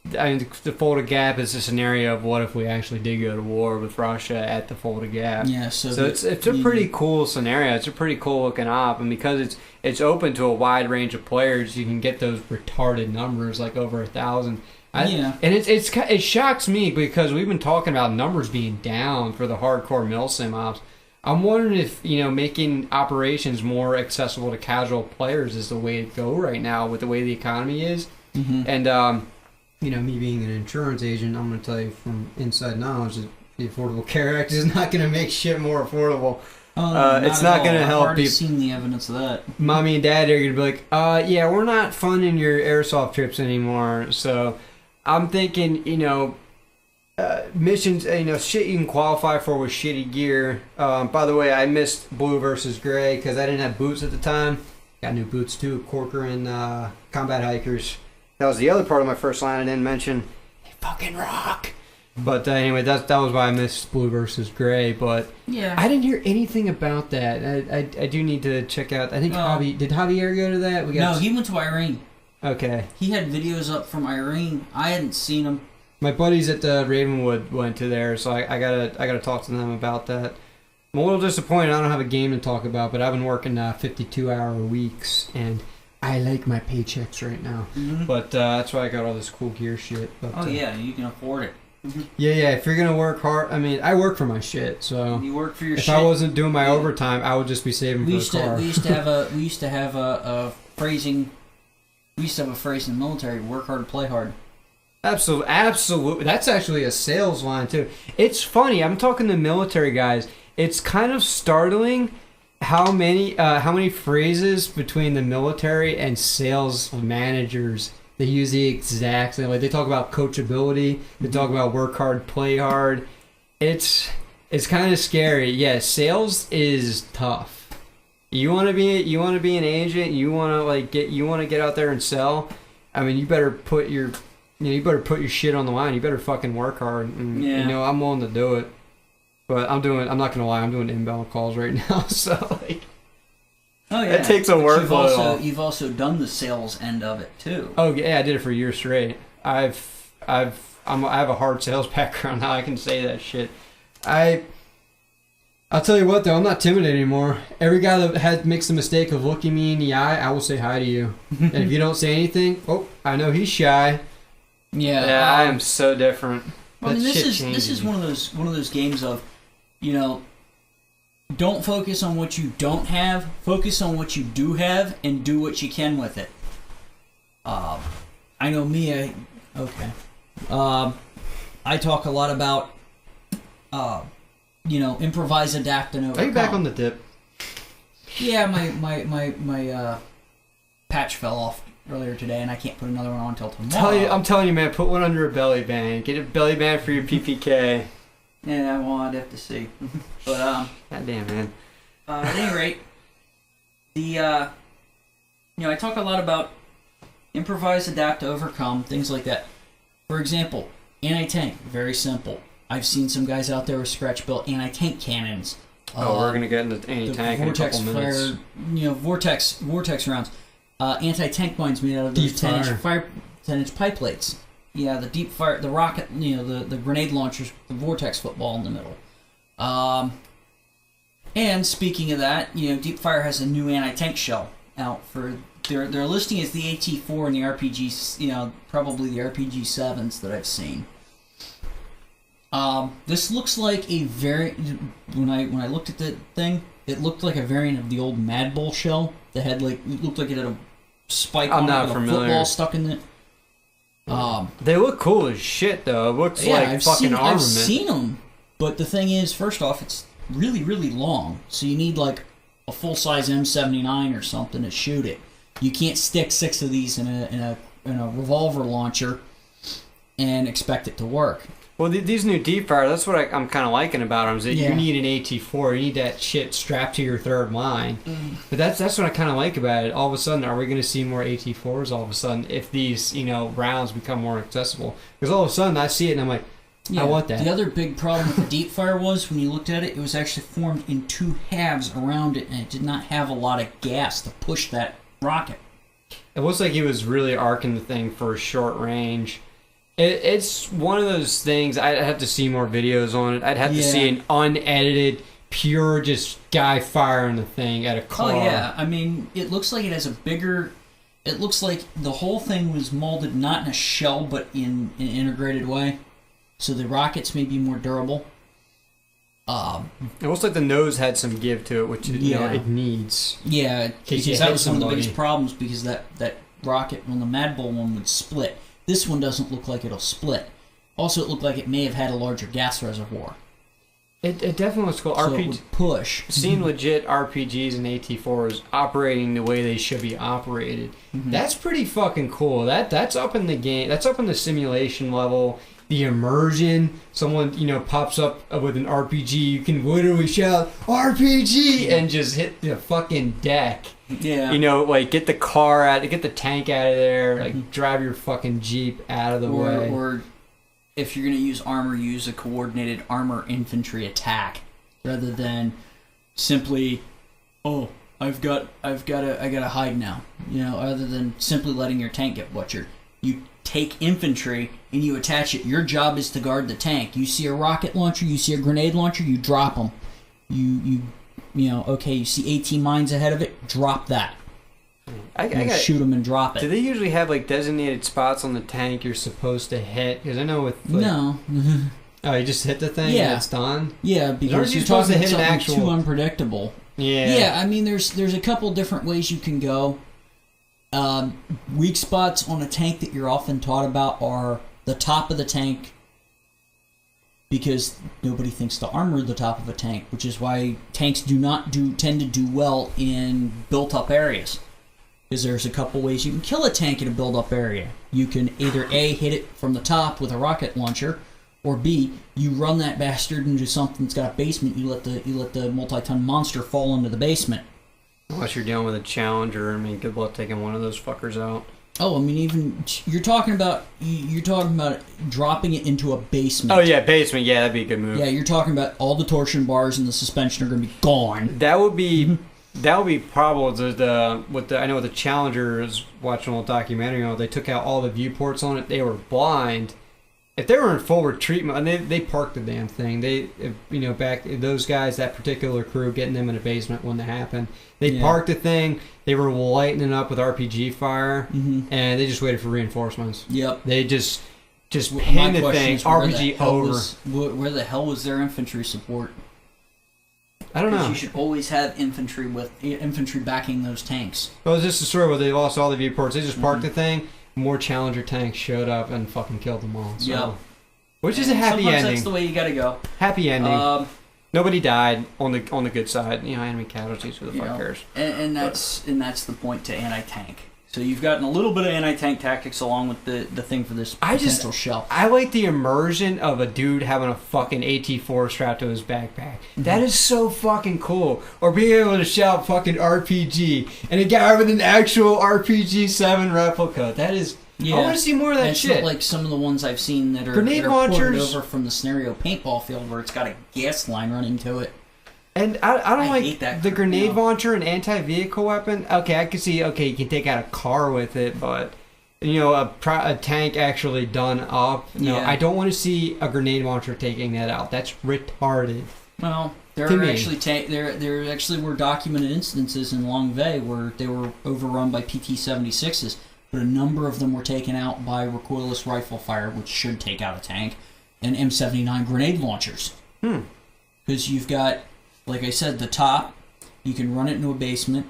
Speaker 3: the Fulda Gap is a scenario of what if we actually did go to war with Russia at the Fulda Gap.
Speaker 2: Yeah,
Speaker 3: so it's a pretty cool scenario. It's a pretty cool looking op, and because it's open to a wide range of players, you can get those retarded numbers like over 1,000. And it shocks me because we've been talking about numbers being down for the hardcore milsim ops. I'm wondering if making operations more accessible to casual players is the way to go right now with the way the economy is.
Speaker 2: Mm-hmm.
Speaker 1: And me being an insurance agent, I'm going to tell you from inside knowledge that the Affordable Care Act is not going to make shit more affordable. It's not going to help people.
Speaker 2: I've seen the evidence of that.
Speaker 1: Mommy and Dad are going to be like, yeah, we're not funding your airsoft trips anymore. So I'm thinking, missions, shit you can qualify for with shitty gear. By the way, I missed blue versus gray because I didn't have boots at the time. Got new boots too, Corcoran combat hikers. That was the other part of my first line I didn't mention. They fucking rock. But anyway, that was why I missed blue versus gray. But
Speaker 2: yeah,
Speaker 1: I didn't hear anything about that. I do need to check out. I think did Javier go to that?
Speaker 2: No, he went to Irene.
Speaker 1: Okay.
Speaker 2: He had videos up from Irene. I hadn't seen them.
Speaker 1: My buddies at the Ravenwood went to there, so I gotta talk to them about that. I'm a little disappointed I don't have a game to talk about, but I've been working 52-hour weeks, and I like my paychecks right now.
Speaker 2: Mm-hmm.
Speaker 1: But that's why I got all this cool gear shit. But,
Speaker 2: yeah, you can afford it.
Speaker 1: Mm-hmm. Yeah, if you're gonna work hard, I work for my shit, so
Speaker 2: you work for your
Speaker 1: if
Speaker 2: shit.
Speaker 1: I wasn't doing my overtime, I would just be saving for the car.
Speaker 2: We used to have a phrasing. We used to have a phrase in the military: "Work hard, play hard."
Speaker 1: Absolutely. That's actually a sales line too. It's funny. I'm talking to military guys. It's kind of startling how many phrases between the military and sales managers they use the exact same. Like they talk about coachability. They talk about work hard, play hard. It's kind of scary. Yeah, sales is tough. You want to be an agent. You want to get out there and sell. You better put your shit on the line. You better fucking work hard. And, I'm willing to do it. But I'm not gonna lie, I'm doing inbound calls right now. So
Speaker 3: it takes a workload.
Speaker 2: You've also done the sales end of it too.
Speaker 1: Oh yeah, I did it for years straight. I have a hard sales background now. I can say that shit. I'll tell you what though, I'm not timid anymore. Every guy that makes the mistake of looking me in the eye, I will say hi to you. And if you don't say anything, I know he's shy.
Speaker 2: Yeah,
Speaker 3: I am so different.
Speaker 2: This is one of those games of, don't focus on what you don't have. Focus on what you do have and do what you can with it. I know me. I talk a lot about, improvise, adapt, and overcome.
Speaker 1: Are you back on the dip?
Speaker 2: Yeah, my patch fell off earlier today, and I can't put another one on until tomorrow.
Speaker 3: I'm telling you, man, put one under a belly band. Get a belly band for your PPK.
Speaker 2: Yeah, well, I'd have to see. But
Speaker 3: goddamn, man.
Speaker 2: At any rate, I talk a lot about improvise, adapt, overcome, things like that. For example, anti-tank, very simple. I've seen some guys out there with scratch-built anti-tank cannons.
Speaker 3: We're gonna get into anti-tank in a couple minutes.
Speaker 2: Vortex rounds. Anti-tank mines made out of those 10-inch pipe plates. Yeah, the deep fire, the rocket, the grenade launchers, the vortex football in the middle. And speaking of that, Deep Fire has a new anti-tank shell out for their listing is the AT4 and the RPGs, probably the RPG 7s that I've seen. This looks like a when I looked at the thing, it looked like a variant of the old Mad Bull shell that had it looked like it had a spike on it with a football stuck in it.
Speaker 3: They look cool as shit though. It looks like fucking armament.
Speaker 2: I've seen them, but the thing is, first off, it's really, really long, so you need like a full-size M79 or something to shoot it. You can't stick 6 of these in a revolver launcher and expect it to work.
Speaker 3: Well, these new Deep Fire, that's what I'm kind of liking about them, is that you need an AT4, you need that shit strapped to your third line. But that's what I kind of like about it. All of a sudden, are we going to see more AT4s all of a sudden if these, rounds become more accessible? Because all of a sudden, I see it and I'm like, I want that.
Speaker 2: The other big problem with the Deep Fire was, when you looked at it, it was actually formed in 2 halves around it, and it did not have a lot of gas to push that rocket.
Speaker 3: It looks like he was really arcing the thing for short range. It's one of those things, I'd have to see more videos on it. I'd have to see an unedited, pure, just guy firing the thing at a car.
Speaker 2: Oh, yeah. I mean, it looks like it has a bigger... It looks like the whole thing was molded not in a shell, but in an integrated way. So the rockets may be more durable.
Speaker 3: It looks like the nose had some give to it, which it needs.
Speaker 2: Yeah, because that was one of the biggest problems, because that rocket, when the Mad Bull one would split. This one doesn't look like it'll split. Also, it looked like it may have had a larger gas reservoir.
Speaker 3: It definitely looks cool.
Speaker 2: So it would push.
Speaker 3: Seeing legit RPGs and AT4s operating the way they should be operated. That's pretty fucking cool. That's up in the game. That's up in the simulation level. The immersion. Someone, pops up with an RPG. You can literally shout, RPG! And just hit the fucking deck.
Speaker 2: Yeah.
Speaker 3: Get the car out, get the tank out of there, drive your fucking Jeep out of the way.
Speaker 2: Or if you're going to use armor, use a coordinated armor infantry attack rather than simply, I gotta hide now. Other than simply letting your tank get butchered. You take infantry and you attach it. Your job is to guard the tank. You see a rocket launcher, you see a grenade launcher, you drop them. You see 18 mines ahead of it, drop that. Shoot them and drop it.
Speaker 3: Do they usually have designated spots on the tank you're supposed to hit? Because I know with
Speaker 2: no.
Speaker 3: Oh, you just hit the thing and it's done.
Speaker 2: Yeah, because you're talking about something too unpredictable.
Speaker 3: Yeah.
Speaker 2: Yeah, I mean, there's a couple different ways you can go. Weak spots on a tank that you're often taught about are the top of the tank, because nobody thinks to armor the top of a tank, which is why tanks tend to do well in built-up areas. Because there's a couple ways you can kill a tank in a built-up area. You can either A, hit it from the top with a rocket launcher, or B, you run that bastard into something that's got a basement. You let the multi-ton monster fall into the basement.
Speaker 3: Unless you're dealing with a Challenger, good luck taking one of those fuckers out.
Speaker 2: Oh, I mean, even you're talking about dropping it into a basement.
Speaker 3: Oh yeah, basement. Yeah, that'd be a good move.
Speaker 2: Yeah, you're talking about all the torsion bars and the suspension are going to be gone.
Speaker 3: That would be probable. I know with the Challenger, I was watching a little documentary. They took out all the viewports on it. They were blind. If they were in full retreat mode, and they parked the damn thing. Back those guys, that particular crew, getting them in a basement when that happened. They parked the thing. They were lighting it up with RPG fire, and they just waited for reinforcements.
Speaker 2: Yep.
Speaker 3: They just pinned the thing. RPG over.
Speaker 2: Where the hell was their infantry support?
Speaker 3: I don't know.
Speaker 2: You should always have infantry backing those tanks.
Speaker 3: Well, it's just a story where they lost all the viewports. They just parked the thing. More Challenger tanks showed up and fucking killed them all. So.
Speaker 2: Yep.
Speaker 3: Which is a happy ending.
Speaker 2: That's the way you gotta go.
Speaker 3: Happy ending. Nobody died on the good side. Enemy casualties. Who the fuck cares?
Speaker 2: And that's the point to anti-tank. So you've gotten a little bit of anti-tank tactics along with the thing for this potential shell.
Speaker 3: I like the immersion of a dude having a fucking AT-4 strapped to his backpack. That is so fucking cool. Or being able to shout fucking RPG and a guy with an actual RPG-7 replica. That is...
Speaker 2: Yeah.
Speaker 3: I want to see more of that
Speaker 2: it's
Speaker 3: shit.
Speaker 2: Not like some of the ones I've seen that are
Speaker 3: grenade
Speaker 2: ported
Speaker 3: launchers
Speaker 2: over from the scenario paintball field where it's got a gas line running to it.
Speaker 3: And I don't like
Speaker 2: hate that
Speaker 3: the grenade
Speaker 2: now.
Speaker 3: launcher and anti-vehicle weapon. Okay, I can see, okay, you can take out a car with it, but, you know, a tank actually done up. No,
Speaker 2: Yeah.
Speaker 3: I don't want to see a grenade launcher taking that out. That's retarded.
Speaker 2: Well, there actually were documented instances in Longvay where they were overrun by PT-76s, but a number of them were taken out by recoilless rifle fire, which should take out a tank, and M79 grenade launchers. Because you've got, like I said, the top, you can run it into a basement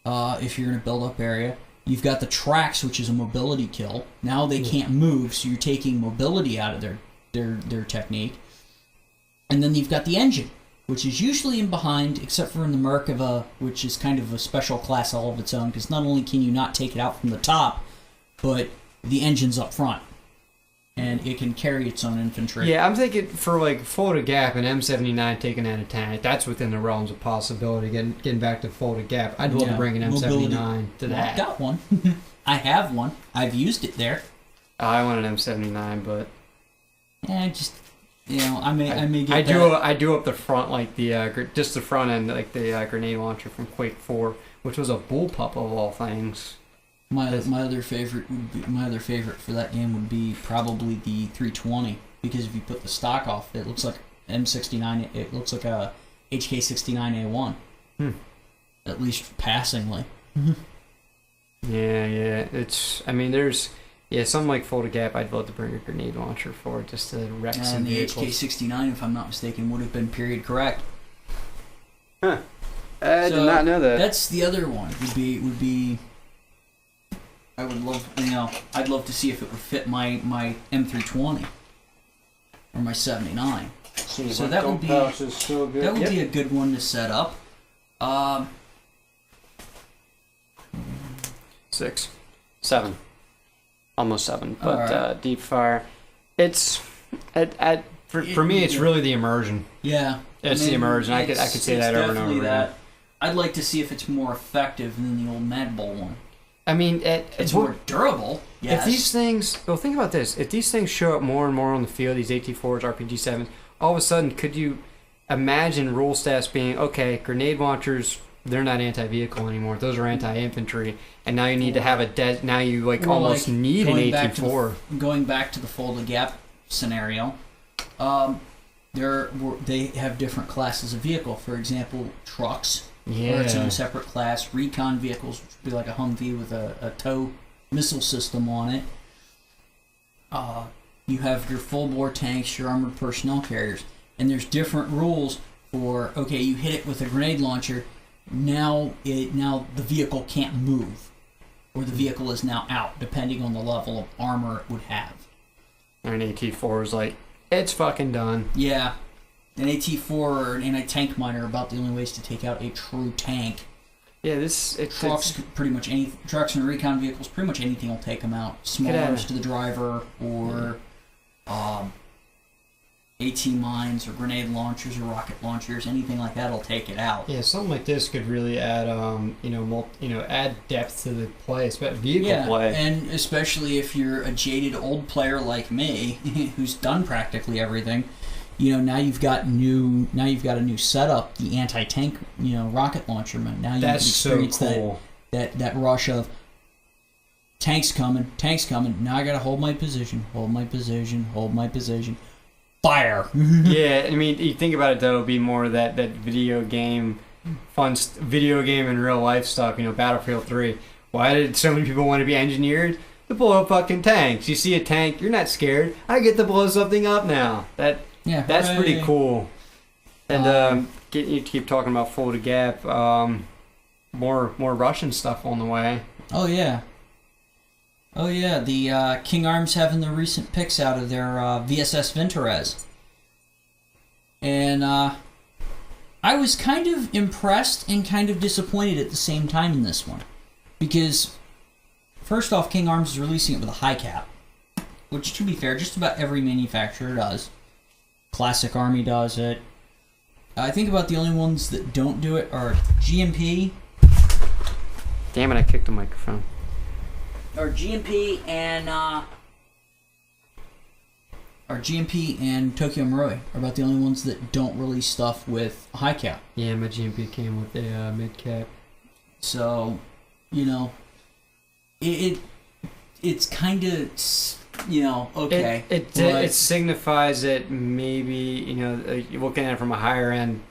Speaker 2: if you're in a build-up area. You've got the tracks, which is a mobility kill. Now they can't move, so you're taking mobility out of their technique. And then you've got the engine, which is usually in behind, except for in the Merkava, which is kind of a special class all of its own, because not only can you not take it out from the top, but the engine's up front. And it can carry its own infantry.
Speaker 3: Yeah, I'm thinking for like Fulda Gap and M79 taking out a tank, that's within the realms of possibility. Getting back to Fulda Gap, I'd love to bring an M79 to that.
Speaker 2: I've got one. I have one. I've used it there.
Speaker 3: I want an M79, but
Speaker 2: Yeah, just I may get
Speaker 3: I do up the front, like the just the front end, like the grenade launcher from Quake 4, which was a bullpup of all things.
Speaker 2: My other favorite for that game would be probably the 320, because if you put the stock off, it looks like M69. It looks like a HK69A1. At least passingly.
Speaker 3: Yeah. There's something like Fulda Gap. I'd love to bring a grenade launcher for it just to wreck some
Speaker 2: And the
Speaker 3: vehicles.
Speaker 2: HK69, if I'm not mistaken, would have been period correct.
Speaker 3: I did not know that.
Speaker 2: That's the other one. Would be. I would love, I'd love to see if it would fit my M320 or my 79. So that would be be a good one to set up.
Speaker 3: 6, 7, almost 7. But
Speaker 2: right.
Speaker 3: deep fire, it's for me, it's really the immersion.
Speaker 2: Yeah,
Speaker 3: It's the immersion. I could say that over and over again.
Speaker 2: I'd like to see if it's more effective than the old Mad Bull one.
Speaker 3: I mean,
Speaker 2: it's more durable. Yes.
Speaker 3: If these things, well, think about this. If these things show up more and more on the field, these AT-4s, RPG-7s, all of a sudden, could you imagine rule stats being, okay, grenade launchers, they're not anti-vehicle anymore. Those are anti-infantry, and now you need to have now you almost need an AT-4.
Speaker 2: Going back to the Fulda Gap scenario, they have different classes of vehicle. For example, trucks.
Speaker 3: Yeah.
Speaker 2: Or its own separate class. Recon vehicles, which would be like a Humvee with a tow missile system on it. You have your full-bore tanks, your armored personnel carriers. And there's different rules for, okay, you hit it with a grenade launcher, now the vehicle can't move. Or the vehicle is now out, depending on the level of armor it would have.
Speaker 3: An AT-4 is like, it's fucking done.
Speaker 2: Yeah. An AT-4 or an anti-tank miner are about the only ways to take out a true tank.
Speaker 3: Yeah,
Speaker 2: trucks and recon vehicles, pretty much anything will take them out. Small arms to the driver, or AT mines, or grenade launchers, or rocket launchers, anything like that will take it out.
Speaker 3: Yeah, something like this could really add, add depth to the play, especially vehicle play.
Speaker 2: And especially if you're a jaded old player like me, who's done practically everything. Now you've got a new setup, the anti-tank, rocket launcher. Now you can experience
Speaker 3: so cool.
Speaker 2: that rush of tanks coming. Now I gotta hold my position, fire.
Speaker 3: Yeah, I mean, you think about it though, it'd be more that video game in real life stuff. Battlefield 3. Why did so many people want to be engineered? To blow up fucking tanks. You see a tank, you're not scared. I get to blow something up now. That's pretty cool. And you keep talking about Fulda Gap. More Russian stuff on the way.
Speaker 2: Oh yeah. The King Arms having the recent picks out of their VSS Vintorez, and I was kind of impressed and kind of disappointed at the same time in this one, because first off, King Arms is releasing it with a high cap, which, to be fair, just about every manufacturer does. Classic Army does it. I think about the only ones that don't do it are GMP.
Speaker 3: Damn it! I kicked the microphone.
Speaker 2: Or GMP and Tokyo Marui are about the only ones that don't release stuff with a high cap.
Speaker 3: Yeah, my GMP came with a mid cap.
Speaker 2: So, you know, it's kind of, you know, okay.
Speaker 3: It signifies that maybe, you know, you're looking at it from a higher end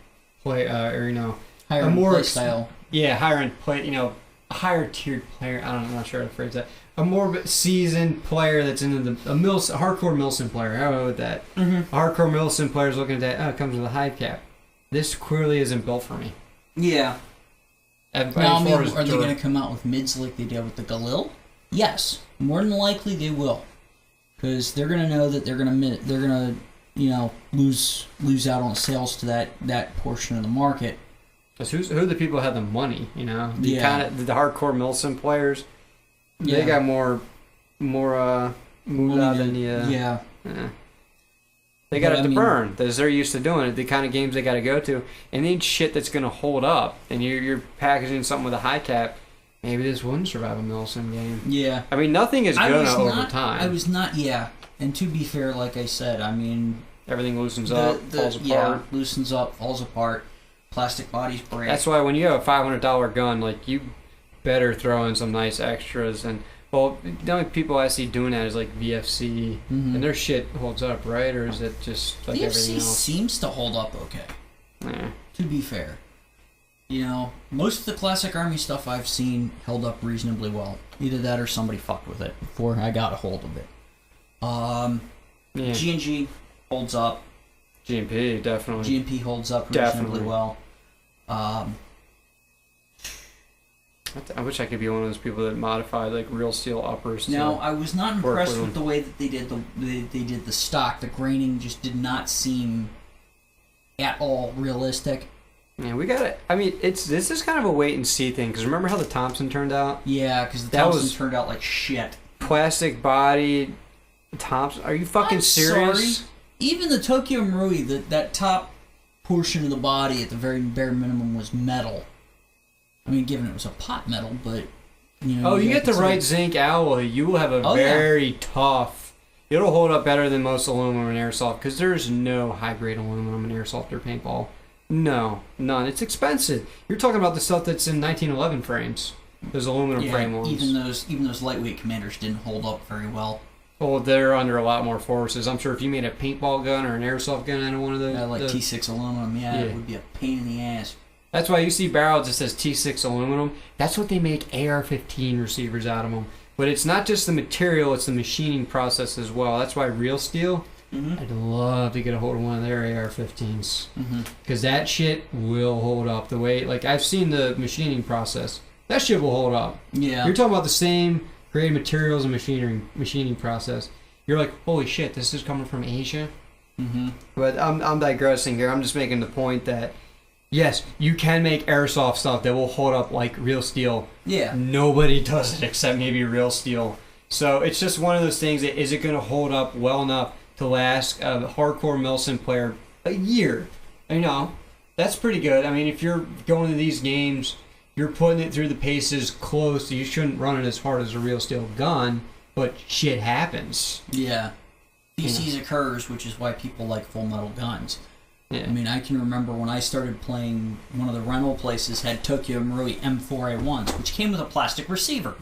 Speaker 3: play, or, you know,
Speaker 2: higher end play style.
Speaker 3: Yeah, higher end play, you know, a higher tiered player. I'm not sure how to phrase that. A more seasoned player that's into a hardcore Milsim player. How about that? Mm-hmm. A hardcore Milsim player is looking at that. Oh, it comes with a high cap. This clearly isn't built for me.
Speaker 2: Yeah. Now, I mean, are they going to come out with mids like they did with the Galil? Yes, more than likely they will, because they're going to know that they're going to you know, lose out on sales to that portion of the market.
Speaker 3: Because who are the people who have the money? You know, the hardcore Milsim players. Yeah. They got more moolah than the
Speaker 2: yeah.
Speaker 3: They got it to burn. As they're used to doing it, the kind of games they got to go to, and they need shit that's going to hold up. And you're packaging something with a high cap. Maybe this wouldn't survive a Milsim game.
Speaker 2: Yeah.
Speaker 3: I mean, nothing is going to over time.
Speaker 2: I was not. Yeah. And to be fair, like I said, I mean,
Speaker 3: everything loosens up, falls apart.
Speaker 2: Yeah, loosens up, falls apart. Plastic bodies break.
Speaker 3: That's why when you have a $500 gun, like, you better throw in some nice extras. And well, the only people I see doing that is like VFC, and their shit holds up, right? Or is it just like
Speaker 2: VFC
Speaker 3: everything else?
Speaker 2: Seems to hold up okay.
Speaker 3: Yeah.
Speaker 2: To be fair, you know, most of the Classic Army stuff I've seen held up reasonably well. Either that or somebody fucked with it before I got a hold of it. G&G holds up.
Speaker 3: GMP definitely.
Speaker 2: GMP holds up reasonably well.
Speaker 3: I wish I could be one of those people that modified like real steel uppers.
Speaker 2: Now, I was not impressed with the way that they did the stock. The graining just did not seem at all realistic.
Speaker 3: Yeah, we gotta. I mean, this is kind of a wait and see thing. Because remember how the Thompson turned out?
Speaker 2: Yeah, because the Thompson turned out like shit.
Speaker 3: Plastic body Thompson. Are you fucking serious?
Speaker 2: Sorry. Even the Tokyo Marui, that top portion of the body at the very bare minimum was metal. I mean, given it was a pot metal, but, you know...
Speaker 3: Oh, you get the right zinc alloy, you will have a very tough... It'll hold up better than most aluminum and airsoft, because there's no high-grade aluminum in airsoft or paintball. No, none. It's expensive. You're talking about the stuff that's in 1911 frames. Those aluminum frame ones.
Speaker 2: Even those lightweight commanders didn't hold up very well.
Speaker 3: Well, they're under a lot more forces. I'm sure if you made a paintball gun or an airsoft gun out of one of those...
Speaker 2: like T6 aluminum, it would be a pain in the ass.
Speaker 3: That's why you see barrels that says T6 aluminum. That's what they make AR-15 receivers out of them. But it's not just the material, it's the machining process as well. That's why Real Steel, I'd love to get a hold of one of their AR-15s. Because that shit will hold up. The way, like, I've seen the machining process. That shit will hold up.
Speaker 2: Yeah.
Speaker 3: You're talking about the same grade materials and machining process. You're like, holy shit, this is coming from Asia? But I'm digressing here. I'm just making the point that yes, you can make airsoft stuff that will hold up like Real Steel.
Speaker 2: Yeah.
Speaker 3: Nobody does it except maybe Real Steel. So it's just one of those things that is it going to hold up well enough to last a hardcore Milsim player a year? You know, that's pretty good. I mean, if you're going to these games, you're putting it through the paces close. So you shouldn't run it as hard as a Real Steel gun, but shit happens.
Speaker 2: Yeah. DCs occurs, which is why people like full metal guns.
Speaker 3: Yeah.
Speaker 2: I mean, I can remember when I started playing, one of the rental places had Tokyo Marui M4A1s, which came with a plastic receiver.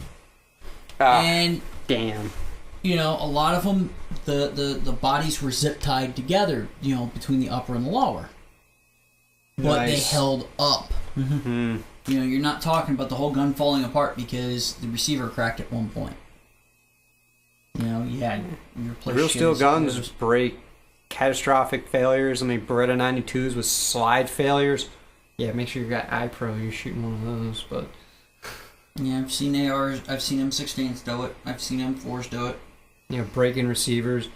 Speaker 2: And
Speaker 3: damn.
Speaker 2: You know, a lot of them, the bodies were zip tied together, you know, between the upper and the lower. But they held up. You know, you're not talking about the whole gun falling apart because the receiver cracked at one point. You know, you replace
Speaker 3: Real Steel guns break catastrophic failures. I mean, Beretta 92s with slide failures. Yeah, make sure you got iPro. You're shooting one of those, but
Speaker 2: yeah, I've seen ARs. I've seen M16s do it. I've seen M4s do it.
Speaker 3: You know, breaking receivers.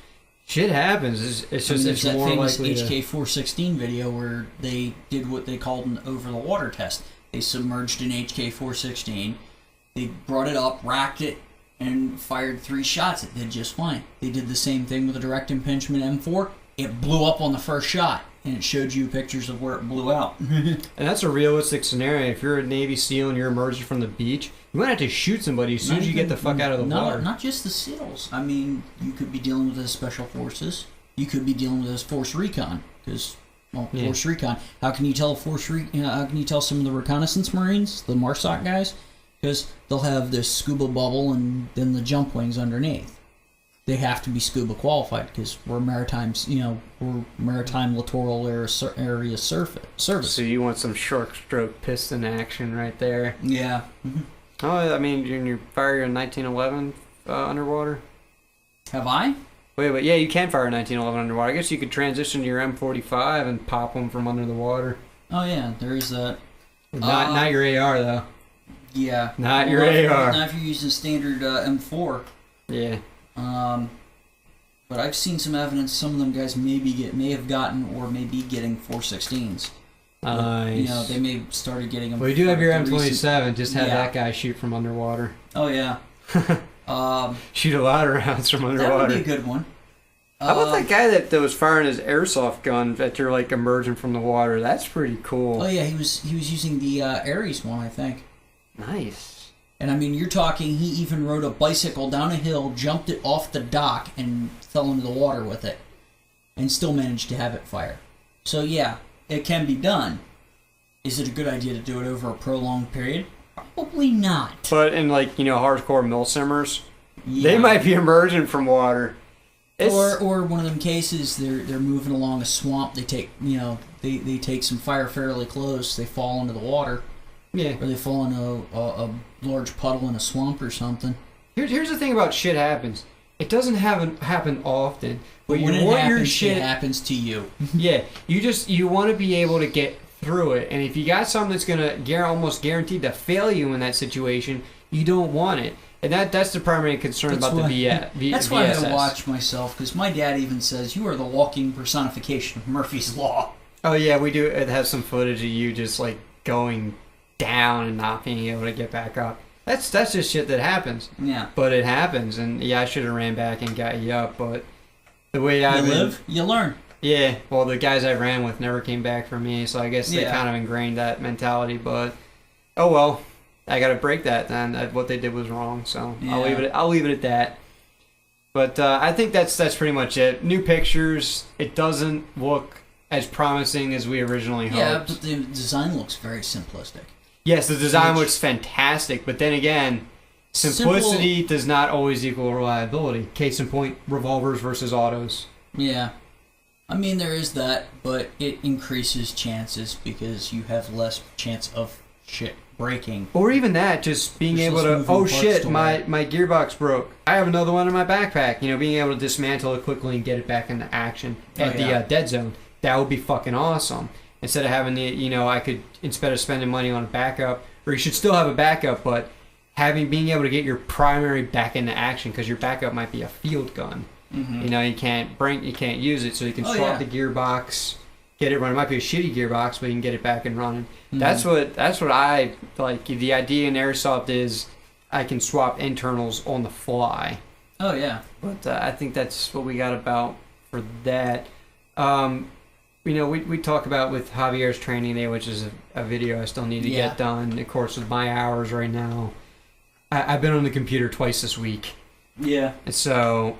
Speaker 3: Shit happens. It's just it's
Speaker 2: that
Speaker 3: more
Speaker 2: famous
Speaker 3: likely
Speaker 2: HK416 video where they did what they called an over-the-water test. They submerged an HK416. They brought it up, racked it, and fired 3 shots. It did just fine. They did the same thing with a direct impingement M4. It blew up on the first shot, and it showed you pictures of where it blew out.
Speaker 3: And that's a realistic scenario. If you're a Navy SEAL and you're emerging from the beach, you might have to shoot somebody as soon as you get the fuck out of the water.
Speaker 2: Not just the SEALs. I mean, you could be dealing with the Special Forces. You could be dealing with this Force Recon, because Force Recon. How can you tell how can you tell some of the reconnaissance Marines, the MARSOC guys? Because they'll have this scuba bubble and then the jump wings underneath. They have to be scuba qualified because we're maritime littoral area service.
Speaker 3: So you want some short stroke piston action right there?
Speaker 2: Yeah. Mm-hmm.
Speaker 3: Oh, I mean, you fire your 1911 underwater.
Speaker 2: Have I?
Speaker 3: Wait, yeah, you can fire a 1911 underwater. I guess you could transition to your M45 and pop them from under the water.
Speaker 2: Oh yeah, there is that.
Speaker 3: Not your AR though.
Speaker 2: Yeah.
Speaker 3: Not your AR.
Speaker 2: Not if you're using standard M4.
Speaker 3: Yeah.
Speaker 2: But I've seen some evidence some of them guys may have gotten or may be getting 416s.
Speaker 3: Nice.
Speaker 2: You know, they may have started getting them.
Speaker 3: Well, you do have your M27. Just have that guy shoot from underwater.
Speaker 2: Oh yeah.
Speaker 3: Shoot a lot of rounds from underwater.
Speaker 2: That would be a good one.
Speaker 3: How about that guy that was firing his airsoft gun that you're like emerging from the water? That's pretty cool.
Speaker 2: Oh yeah, he was using the Ares one, I think.
Speaker 3: Nice.
Speaker 2: And I mean, you're talking, he even rode a bicycle down a hill, jumped it off the dock, and fell into the water with it. And still managed to have it fire. So yeah, it can be done. Is it a good idea to do it over a prolonged period? Probably not.
Speaker 3: But in hardcore milsimmers, they might be emerging from water.
Speaker 2: Or one of them cases, they're moving along a swamp, they take they take some fire fairly close, they fall into the water.
Speaker 3: Yeah.
Speaker 2: Or they fall into a large puddle in a swamp or something.
Speaker 3: Here's the thing about shit happens. It doesn't happen often.
Speaker 2: But when it happens, it happens to you.
Speaker 3: Yeah. You want to be able to get through it. And if you got something that's going to almost guaranteed to fail you in that situation, you don't want it. And that's the primary concern about the VSS.
Speaker 2: That's why I watch myself, because my dad even says, you are the walking personification of Murphy's Law.
Speaker 3: Oh, yeah, we do. It has some footage of you just, going down and not being able to get back up. That's just shit that happens.
Speaker 2: Yeah.
Speaker 3: But it happens, and yeah, I should have ran back and got you up, but the way I
Speaker 2: live, you learn.
Speaker 3: Yeah, well, the guys I ran with never came back for me, so I guess they kind of ingrained that mentality, but oh well. I gotta break that then. What they did was wrong, so yeah. I'll leave it at that. But I think that's pretty much it. New pictures. It doesn't look as promising as we originally hoped.
Speaker 2: Yeah, but the design looks very simplistic.
Speaker 3: Yes, the design looks fantastic, but then again, simplicity does not always equal reliability. Case in point, revolvers versus autos.
Speaker 2: Yeah. I mean, there is that, but it increases chances because you have less chance of shit breaking.
Speaker 3: Or even that, just being able to, oh shit, my gearbox broke. I have another one in my backpack. Being able to dismantle it quickly and get it back into action at the dead zone. That would be fucking awesome. Instead of having the, I could, instead of spending money on a backup, or you should still have a backup, but being able to get your primary back into action, because your backup might be a field gun. Mm-hmm. You can't use it, so you can swap the gearbox, get it running. It might be a shitty gearbox, but you can get it back and running. Mm-hmm. That's what I like. The idea in Airsoft is I can swap internals on the fly.
Speaker 2: Oh yeah.
Speaker 3: But I think that's what we got about for that. We talk about with Javier's training day, which is a video I still need to get done. Of course, with my hours right now, I've been on the computer twice this week.
Speaker 2: Yeah.
Speaker 3: And so,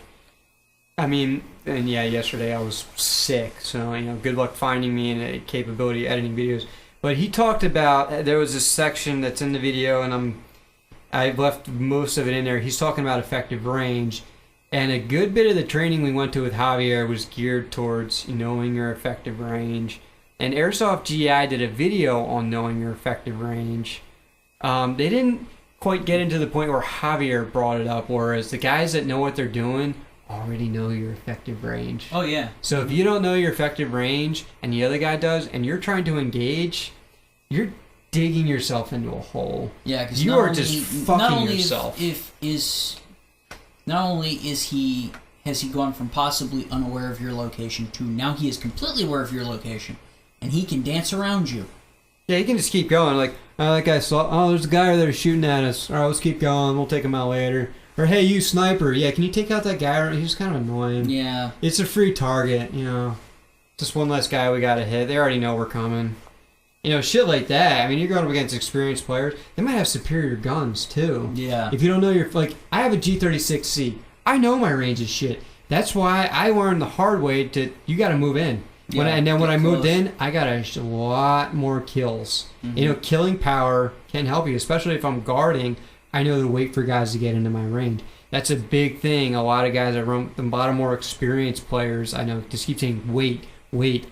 Speaker 3: yesterday I was sick. So, good luck finding me and a capability of editing videos. But he talked about, there was this section that's in the video, and I've left most of it in there. He's talking about effective range. And a good bit of the training we went to with Javier was geared towards knowing your effective range. And Airsoft GI did a video on knowing your effective range. They didn't quite get into the point where Javier brought it up, whereas the guys that know what they're doing already know your effective range.
Speaker 2: Oh, yeah.
Speaker 3: So if you don't know your effective range and the other guy does, and you're trying to engage, you're digging yourself into a hole.
Speaker 2: Yeah, because
Speaker 3: you are just fucking yourself.
Speaker 2: Not only has he gone from possibly unaware of your location to now he is completely aware of your location, and he can dance around you.
Speaker 3: Yeah, he can just keep going. Like, that guy saw, there's a guy there shooting at us. All right, let's keep going. We'll take him out later. Or, hey, you sniper, yeah, can you take out that guy? He's kind of annoying.
Speaker 2: Yeah.
Speaker 3: It's a free target, Just one less guy we gotta hit. They already know we're coming. Shit like that. I mean, you're going up against experienced players. They might have superior guns, too.
Speaker 2: Yeah.
Speaker 3: If you don't know I have a G36C. I know my range is shit. That's why I learned the hard way you gotta move in. When I moved in, I got a lot more kills. Mm-hmm. Killing power can help you, especially if I'm guarding. I know to wait for guys to get into my range. That's a big thing. A lot of guys that run, a lot of more experienced players, I know, just keep saying, wait,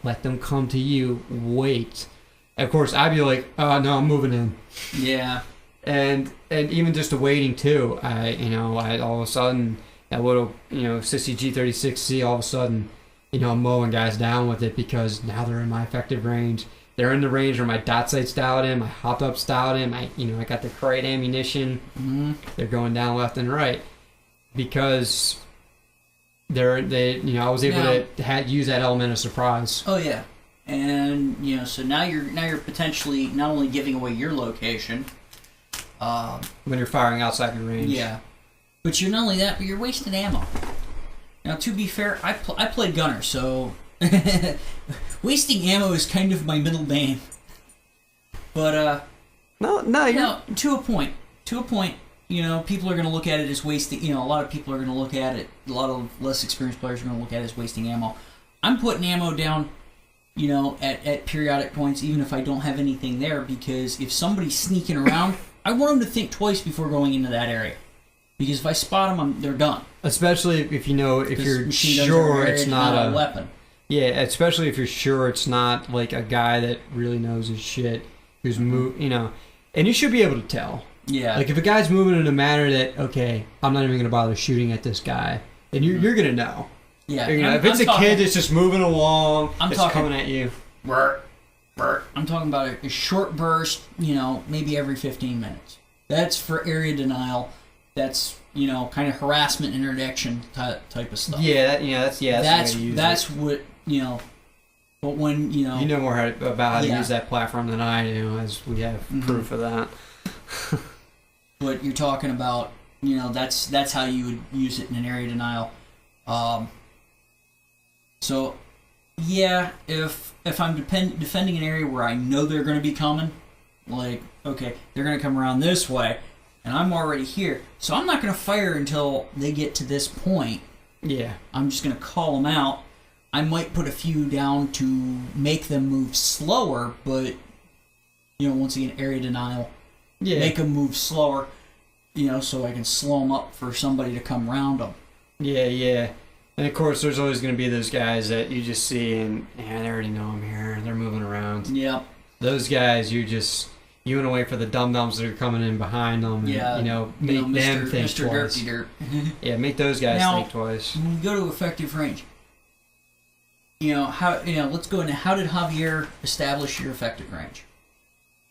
Speaker 3: let them come to you, wait. Of course, I'd be like, oh, no, I'm moving in.
Speaker 2: Yeah.
Speaker 3: And even just the waiting, too. I all of a sudden, that little, sissy G36C, all of a sudden, I'm mowing guys down with it because now they're in my effective range. They're in the range where my dot sight's dialed in, my hop up's dialed in, I got the crate ammunition. Mm-hmm. They're going down left and right because I was able to use that element of surprise.
Speaker 2: Oh yeah, and so now you're potentially not only giving away your location
Speaker 3: when you're firing outside your range.
Speaker 2: Yeah, but you're not only that, but you're wasting ammo. Now, to be fair, I played gunner, so wasting ammo is kind of my middle name. But to a point, people are going to look at it as wasting. A lot of people are going to look at it. A lot of less experienced players are going to look at it as wasting ammo. I'm putting ammo down, at periodic points, even if I don't have anything there, because if somebody's sneaking around, I want them to think twice before going into that area. Because if I spot them, they're done.
Speaker 3: Especially if you're sure it's not a
Speaker 2: weapon.
Speaker 3: Yeah, especially if you're sure it's not like a guy that really knows his shit, who's and you should be able to tell.
Speaker 2: Yeah.
Speaker 3: Like if a guy's moving in a manner that, okay, I'm not even going to bother shooting at this guy, and you're going to know.
Speaker 2: Yeah.
Speaker 3: If it's a kid that's just moving along, coming at you.
Speaker 2: I'm talking about a short burst, maybe every 15 minutes. That's for area denial. That's kind of harassment interdiction type of stuff.
Speaker 3: Yeah, that's the way to use
Speaker 2: that's
Speaker 3: it.
Speaker 2: What But when
Speaker 3: you know more about how to use that platform than I do, as we have proof of that.
Speaker 2: But you're talking about that's how you would use it in an area denial. So yeah, if I'm defending an area where I know they're going to be coming, like okay, they're going to come around this way. And I'm already here, so I'm not going to fire until they get to this point.
Speaker 3: Yeah.
Speaker 2: I'm just going to call them out. I might put a few down to make them move slower, but, once again, area denial.
Speaker 3: Yeah.
Speaker 2: Make them move slower, so I can slow them up for somebody to come around them.
Speaker 3: Yeah. And, of course, there's always going to be those guys that you just see and, they already know I'm here. They're moving around.
Speaker 2: Yeah.
Speaker 3: Those guys, you want to wait for the dum-dums that are coming in behind them and, make them think
Speaker 2: Mr.
Speaker 3: twice.
Speaker 2: Dirty Dirt.
Speaker 3: Yeah, make those guys think twice.
Speaker 2: When we go to effective range, let's go into how did Javier establish your effective range?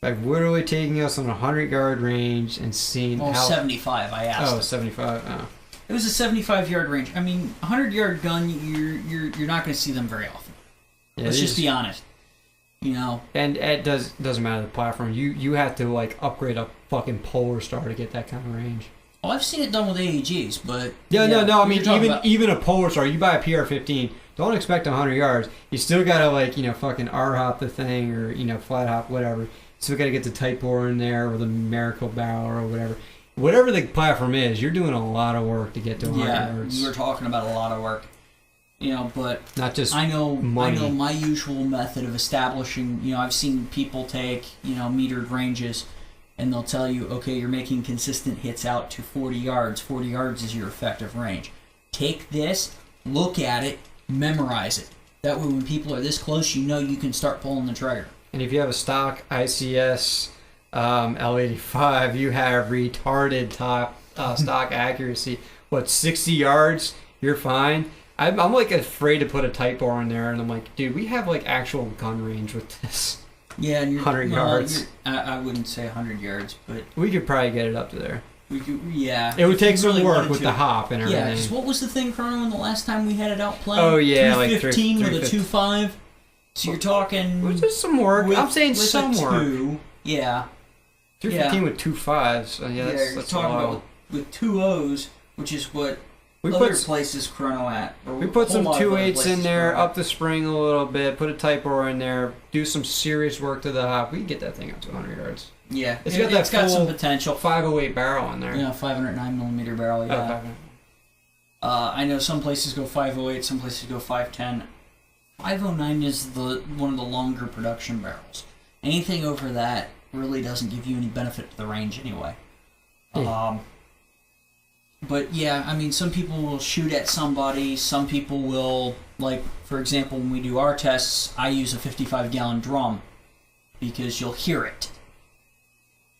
Speaker 3: By literally taking us on a 100-yard range and seeing how...
Speaker 2: 75, I asked.
Speaker 3: Oh, 75, oh.
Speaker 2: It was a 75-yard range. I mean, 100-yard gun, you're not going to see them very often. Yeah, let's just be honest.
Speaker 3: And it doesn't matter the platform. You have to upgrade a fucking Polar Star to get that kind of range.
Speaker 2: Oh, I've seen it done with AEGs, but
Speaker 3: no. I mean, even a Polar Star. You buy a PR-15. Don't expect 100 yards. You still gotta fucking R-hop the thing or flat hop whatever. Still gotta get the tight bore in there or the Miracle Barrel or whatever. Whatever the platform is, you're doing a lot of work to get to 100 yards.
Speaker 2: Yeah, you were talking about a lot of work. But
Speaker 3: not just
Speaker 2: I know
Speaker 3: money.
Speaker 2: my usual method of establishing. I've seen people take metered ranges, and they'll tell you, okay, you're making consistent hits out to 40 yards. 40 yards is your effective range. Take this, look at it, memorize it. That way, when people are this close, you can start pulling the trigger.
Speaker 3: And if you have a stock ICS L85, you have retarded stock accuracy. 60 yards? You're fine. I'm afraid to put a tight bore in there, and I'm like, dude, we have actual gun range with this.
Speaker 2: Yeah, and
Speaker 3: 100 yards.
Speaker 2: I wouldn't say 100 yards, but
Speaker 3: we could probably get it up to there.
Speaker 2: We could, yeah.
Speaker 3: It would take some work with the hop and everything.
Speaker 2: Yeah, because what was the thing, Chrono, the last time we had it out playing?
Speaker 3: Oh yeah,
Speaker 2: 315 with a 2.5. So you're talking.
Speaker 3: Was just some work? I'm saying some work.
Speaker 2: 2, yeah.
Speaker 3: 315 with 2.5s. So yeah, that's
Speaker 2: talking about with 2 O's which is what
Speaker 3: we
Speaker 2: other
Speaker 3: put
Speaker 2: places chrono at.
Speaker 3: we put some 2.8s in there, up the spring a little bit, put a type roar in there, do some serious work to the hop. We can get that thing up to 100 yards.
Speaker 2: Yeah,
Speaker 3: it's
Speaker 2: got some potential.
Speaker 3: 508 barrel in there.
Speaker 2: Yeah, 509 millimeter barrel. Yeah. I know some places go 508, some places go 510. 509 is one of the longer production barrels. Anything over that really doesn't give you any benefit to the range anyway. Yeah. But yeah, I mean, some people will shoot at somebody. Some people will, like, for example, when we do our tests, I use a 55-gallon drum because you'll hear it.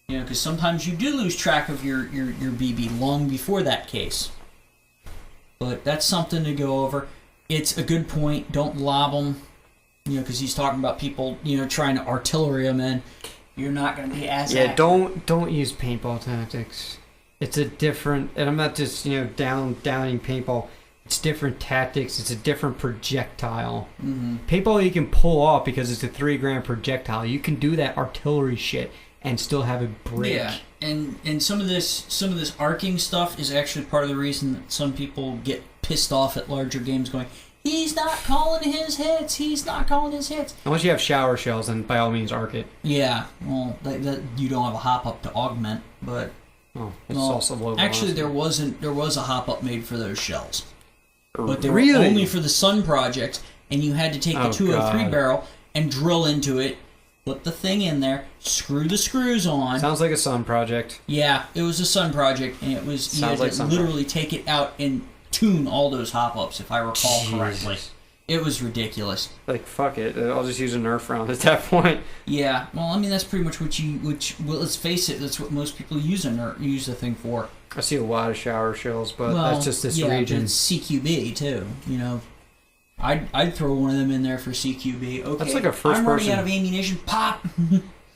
Speaker 2: You know, because sometimes you do lose track of your BB long before that case. But that's something to go over. It's a good point. Don't lob them. You know, because he's talking about people, you know, trying to artillery them in. You're not going to be as accurate.
Speaker 3: Don't use paintball tactics. It's a different, and I'm not just, you know, downing paintball. It's different tactics. It's a different projectile. Mm-hmm. Paintball you can pull off because it's a 3 gram projectile. You can do that artillery shit and still have it break.
Speaker 2: Yeah, and some of this arcing stuff is actually part of the reason that some people get pissed off at larger games, going, he's not calling his hits. He's not calling his hits.
Speaker 3: Unless you have shower shells, then by all means arc it.
Speaker 2: Yeah, well, that you don't have a hop up to augment, but.
Speaker 3: Oh, it's also low
Speaker 2: actually, there was a hop-up made for those shells. But they were
Speaker 3: really?
Speaker 2: only for the Sun project, and you had to take the 203 barrel and drill into it, put the thing in there, screw the screws on.
Speaker 3: Sounds like a Sun project.
Speaker 2: Yeah, it was a Sun project, and it was you had to literally take it out and tune all those hop-ups, if I recall correctly. It was ridiculous.
Speaker 3: Like, fuck it. I'll just use a Nerf round at that point.
Speaker 2: Yeah. Well, I mean, that's pretty much well, let's face it, that's what most people use the thing for.
Speaker 3: I see a lot of shower shells, but that's just this region.
Speaker 2: But it's CQB, too. You know, I'd throw one of them in there for CQB. Okay,
Speaker 3: that's like a first
Speaker 2: I'm
Speaker 3: person.
Speaker 2: running out of ammunition. Pop!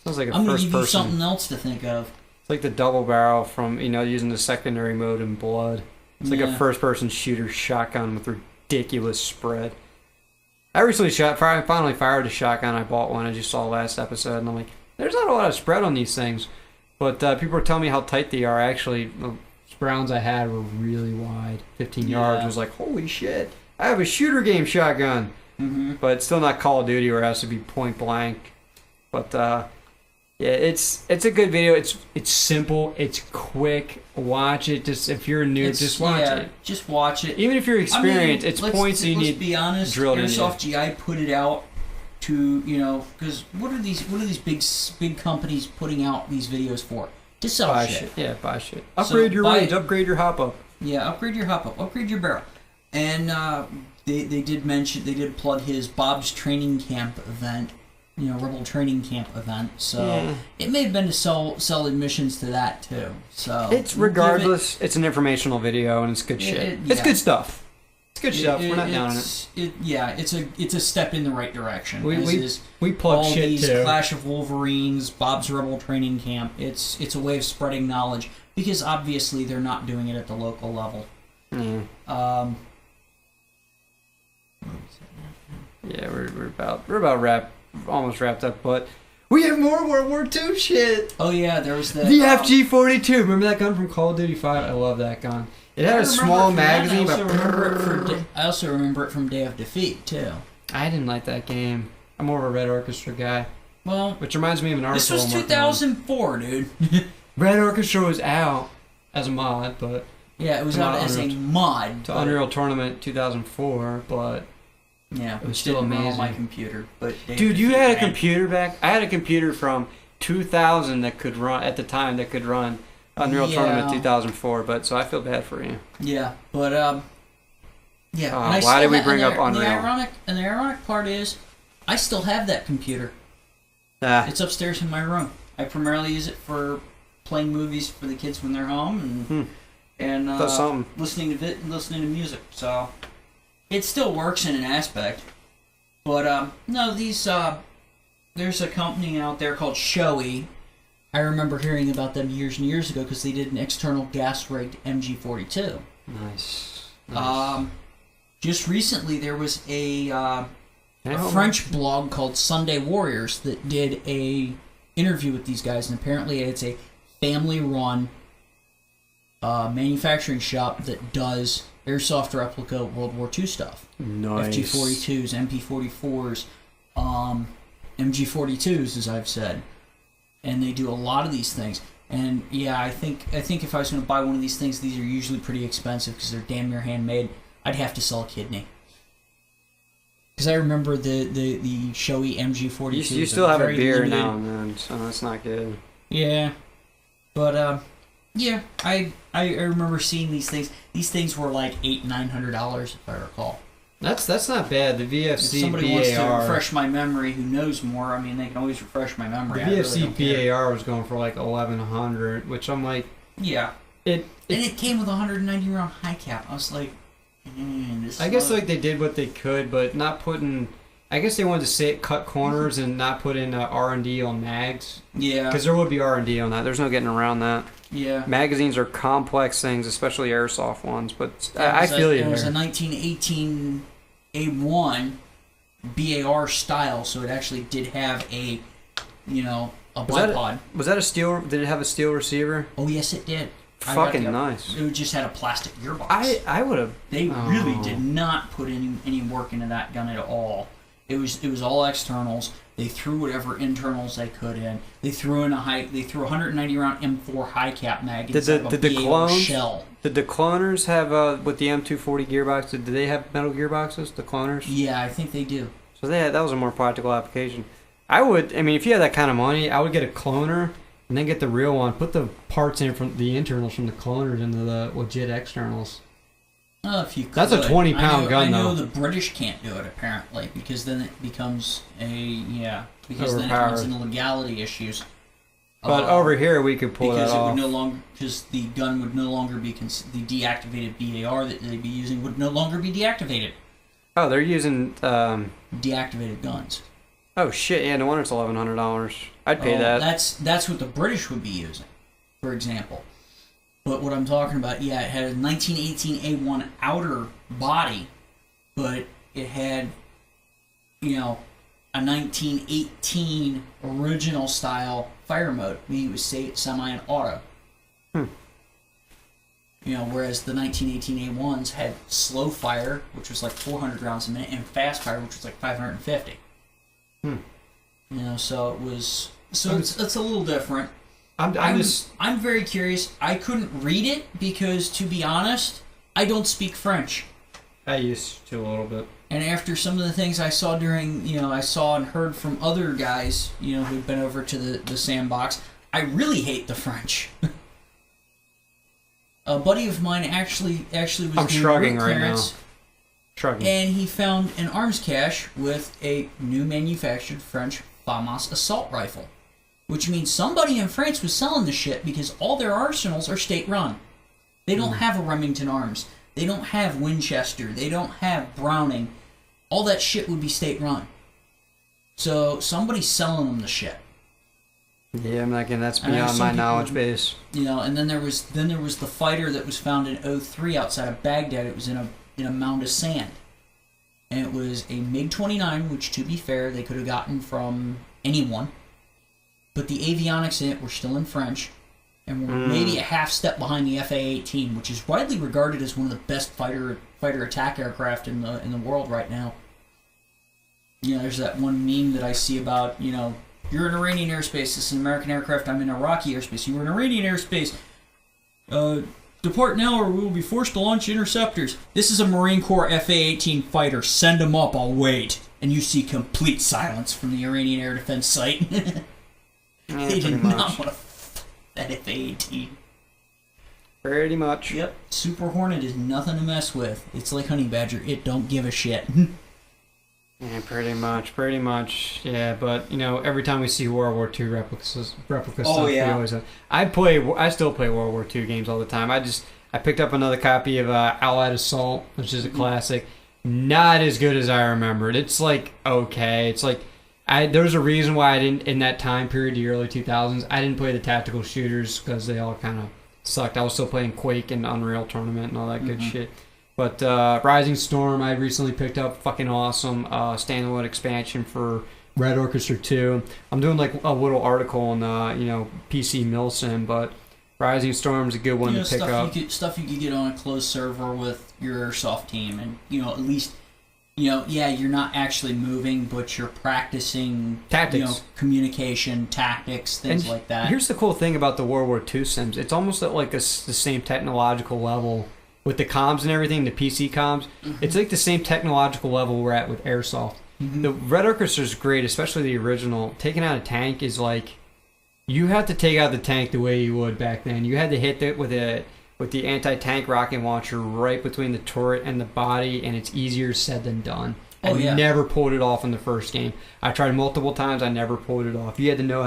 Speaker 3: Sounds like a
Speaker 2: I'm
Speaker 3: first person.
Speaker 2: going to give you something else to think of.
Speaker 3: It's like the double barrel from, you know, using the secondary mode in Blood. It's like a first person shooter shotgun with ridiculous spread. I recently finally fired a shotgun. I bought one, as you saw last episode, and I'm like, there's not a lot of spread on these things. But people were telling me how tight they are. Actually, the rounds I had were really wide. 15 yards was like, holy shit, I have a shooter game shotgun. Mm-hmm. But it's still not Call of Duty where it has to be point blank. But yeah, it's a good video. It's simple. It's quick. Watch it. Just if you're new, just watch it.
Speaker 2: Just watch it.
Speaker 3: Even if you're experienced, it's points that you need.
Speaker 2: Let's be honest. Airsoft GI put it out to, you know, because what are these big companies putting out these videos for? To sell shit.
Speaker 3: Yeah, buy shit. Upgrade your range. Upgrade your hop up.
Speaker 2: Yeah, upgrade your hop up. Upgrade your barrel. And they did plug his Bob's Training Camp event. You know, Rebel Training Camp event, so it may have been to sell admissions to that too. So
Speaker 3: it's regardless, it's an informational video and it's good shit. It's good stuff. It's good stuff. We're not down on it.
Speaker 2: It's a step in the right direction.
Speaker 3: We plug
Speaker 2: all
Speaker 3: shit
Speaker 2: these
Speaker 3: too.
Speaker 2: Clash of Wolverines, Bob's Rebel Training Camp. It's a way of spreading knowledge because obviously they're not doing it at the local level.
Speaker 3: Yeah, we're about almost wrapped up, but we have more World War II shit.
Speaker 2: Oh yeah, there was the
Speaker 3: FG-42. Remember that gun from Call of Duty 5? I love that gun. It had a small magazine, but
Speaker 2: I also remember it from Day of Defeat too.
Speaker 3: I didn't like that game. I'm more of a Red Orchestra guy.
Speaker 2: Well,
Speaker 3: which reminds me of an article.
Speaker 2: This was 2004, dude.
Speaker 3: Red Orchestra was out as a mod, but
Speaker 2: yeah, it was out as a mod
Speaker 3: to Unreal Tournament 2004, but.
Speaker 2: Yeah,
Speaker 3: it was still amazing.
Speaker 2: On my computer, but
Speaker 3: dude, you had a computer back. I had a computer from 2000 that could run Unreal Tournament 2004. But so I feel bad for you.
Speaker 2: Yeah, but yeah.
Speaker 3: Why did we bring up Unreal?
Speaker 2: The ironic part is, I still have that computer. It's upstairs in my room. I primarily use it for playing movies for the kids when they're home and listening to music. So. It still works in an aspect, but no, there's a company out there called Shoei. I remember hearing about them years and years ago because they did an external gas-rigged MG42.
Speaker 3: Nice.
Speaker 2: Just recently there was a French blog called Sunday Warriors that did a interview with these guys, and apparently it's a family-run manufacturing shop that does airsoft replica World War II stuff.
Speaker 3: Nice.
Speaker 2: FG-42s, MP-44s, MG-42s, as I've said. And they do a lot of these things. And yeah, I think if I was going to buy one of these things, these are usually pretty expensive because they're damn near handmade. I'd have to sell a kidney. Because I remember the showy MG-42s.
Speaker 3: You still have a beer
Speaker 2: limited.
Speaker 3: now and then, so that's not good.
Speaker 2: Yeah. But, yeah, I remember seeing these things. These things were like $800-900, if I recall.
Speaker 3: That's not bad. The VFC
Speaker 2: If somebody wants to refresh my memory, who knows more, I mean, they can always refresh my memory.
Speaker 3: The VFC BAR was going for like $1,100, which I'm like,
Speaker 2: yeah. And it came with a 190 round high cap. I was like,
Speaker 3: I guess like they did what they could, but not putting. I guess they wanted to cut corners and not put in R&D on mags.
Speaker 2: Yeah.
Speaker 3: Because there would be R&D on that. There's no getting around that.
Speaker 2: Yeah.
Speaker 3: Magazines are complex things, especially airsoft ones. But I feel you.
Speaker 2: It was a 1918 A1 BAR style, so it actually did have a bipod.
Speaker 3: Was that a steel? Did it have a steel receiver?
Speaker 2: Oh yes, it did.
Speaker 3: Fucking nice.
Speaker 2: It just had a plastic gearbox.
Speaker 3: I would have.
Speaker 2: They really did not put any work into that gun at all. It was all externals. They threw whatever internals they could in. They threw a 190 round M4 high cap mag inside of a BAR shell.
Speaker 3: Did the cloners have with the M240 gearbox? Did they have metal gearboxes? The cloners?
Speaker 2: Yeah, I think they do.
Speaker 3: So that was a more practical application. If you had that kind of money, I would get a cloner and then get the real one. Put the parts in from the internals from the cloners into the legit externals.
Speaker 2: If you could.
Speaker 3: That's a 20-pound gun, though.
Speaker 2: I know the British can't do it, apparently, because then it becomes because then it
Speaker 3: overpowered.
Speaker 2: runs into legality issues.
Speaker 3: But over here, we could pull that off.
Speaker 2: Because the gun would no longer be, the deactivated BAR that they'd be using would no longer be deactivated.
Speaker 3: Oh, they're using...
Speaker 2: deactivated guns.
Speaker 3: Oh, shit, yeah, no wonder it's $1,100. I'd pay that.
Speaker 2: That's what the British would be using, for example. But what I'm talking about, yeah, it had a 1918 A1 outer body, but it had, a 1918 original style fire mode. I mean, it was semi and auto. Whereas the 1918 A1s had slow fire, which was like 400 rounds a minute, and fast fire, which was like 550. So it was. So it's a little different. I'm very curious. I couldn't read it because, to be honest, I don't speak French.
Speaker 3: I used to a little bit.
Speaker 2: And after some of the things I saw I saw and heard from other guys, who'd been over to the sandbox, I really hate the French. A buddy of mine actually was
Speaker 3: I'm
Speaker 2: doing
Speaker 3: shrugging
Speaker 2: road
Speaker 3: right
Speaker 2: clearance,
Speaker 3: now. Shrugging.
Speaker 2: and he found an arms cache with a new manufactured French FAMAS assault rifle. Which means somebody in France was selling the shit because all their arsenals are state-run. They don't have a Remington Arms. They don't have Winchester. They don't have Browning. All that shit would be state-run. So somebody's selling them the shit.
Speaker 3: Yeah, I'm not getting that's beyond my knowledge base.
Speaker 2: And then there was the fighter that was found in 2003 outside of Baghdad. It was in a mound of sand. And it was a MiG-29, which, to be fair, they could have gotten from anyone. But the avionics in it were still in French, and were maybe a half step behind the FA-18, which is widely regarded as one of the best fighter attack aircraft in the world right now. There's that one meme that I see about, you're in Iranian airspace, this is an American aircraft, I'm in Iraqi airspace, you were in Iranian airspace, depart now or we will be forced to launch interceptors. This is a Marine Corps FA-18 fighter, send them up, I'll wait. And you see complete silence from the Iranian air defense site.
Speaker 3: Yeah,
Speaker 2: they did not want to that FA-18.
Speaker 3: Pretty much.
Speaker 2: Yep. Super Hornet is nothing to mess with. It's like Honey Badger. It don't give a shit.
Speaker 3: Yeah, pretty much. Yeah, but every time we see World War II replica stuff, we always have. I still play World War II games all the time. I picked up another copy of Allied Assault, which is a classic. Not as good as I remembered. It's like okay. It's like there's a reason why I didn't, in that time period, the early 2000s, I didn't play the tactical shooters because they all kind of sucked. I was still playing Quake and Unreal Tournament and all that good shit. But Rising Storm, I recently picked up, fucking awesome standalone expansion for Red Orchestra 2. I'm doing like a little article on PC Milsim, but Rising Storm's a good one to pick up.
Speaker 2: Stuff you could get on a closed server with your airsoft team, and at least you're not actually moving, but you're practicing
Speaker 3: tactics,
Speaker 2: communication, tactics, things like that.
Speaker 3: Here's the cool thing about the World War II sims: it's almost at like the same technological level with the comms and everything, the PC comms. Mm-hmm. It's like the same technological level we're at with airsoft. Mm-hmm. The Red Orchestra is great, especially the original. Taking out a tank is like. You have to take out the tank the way you would back then. You had to hit it with the anti-tank rocket launcher right between the turret and the body, and it's easier said than done. I never pulled it off in the first game. I tried multiple times. I never pulled it off. You had to know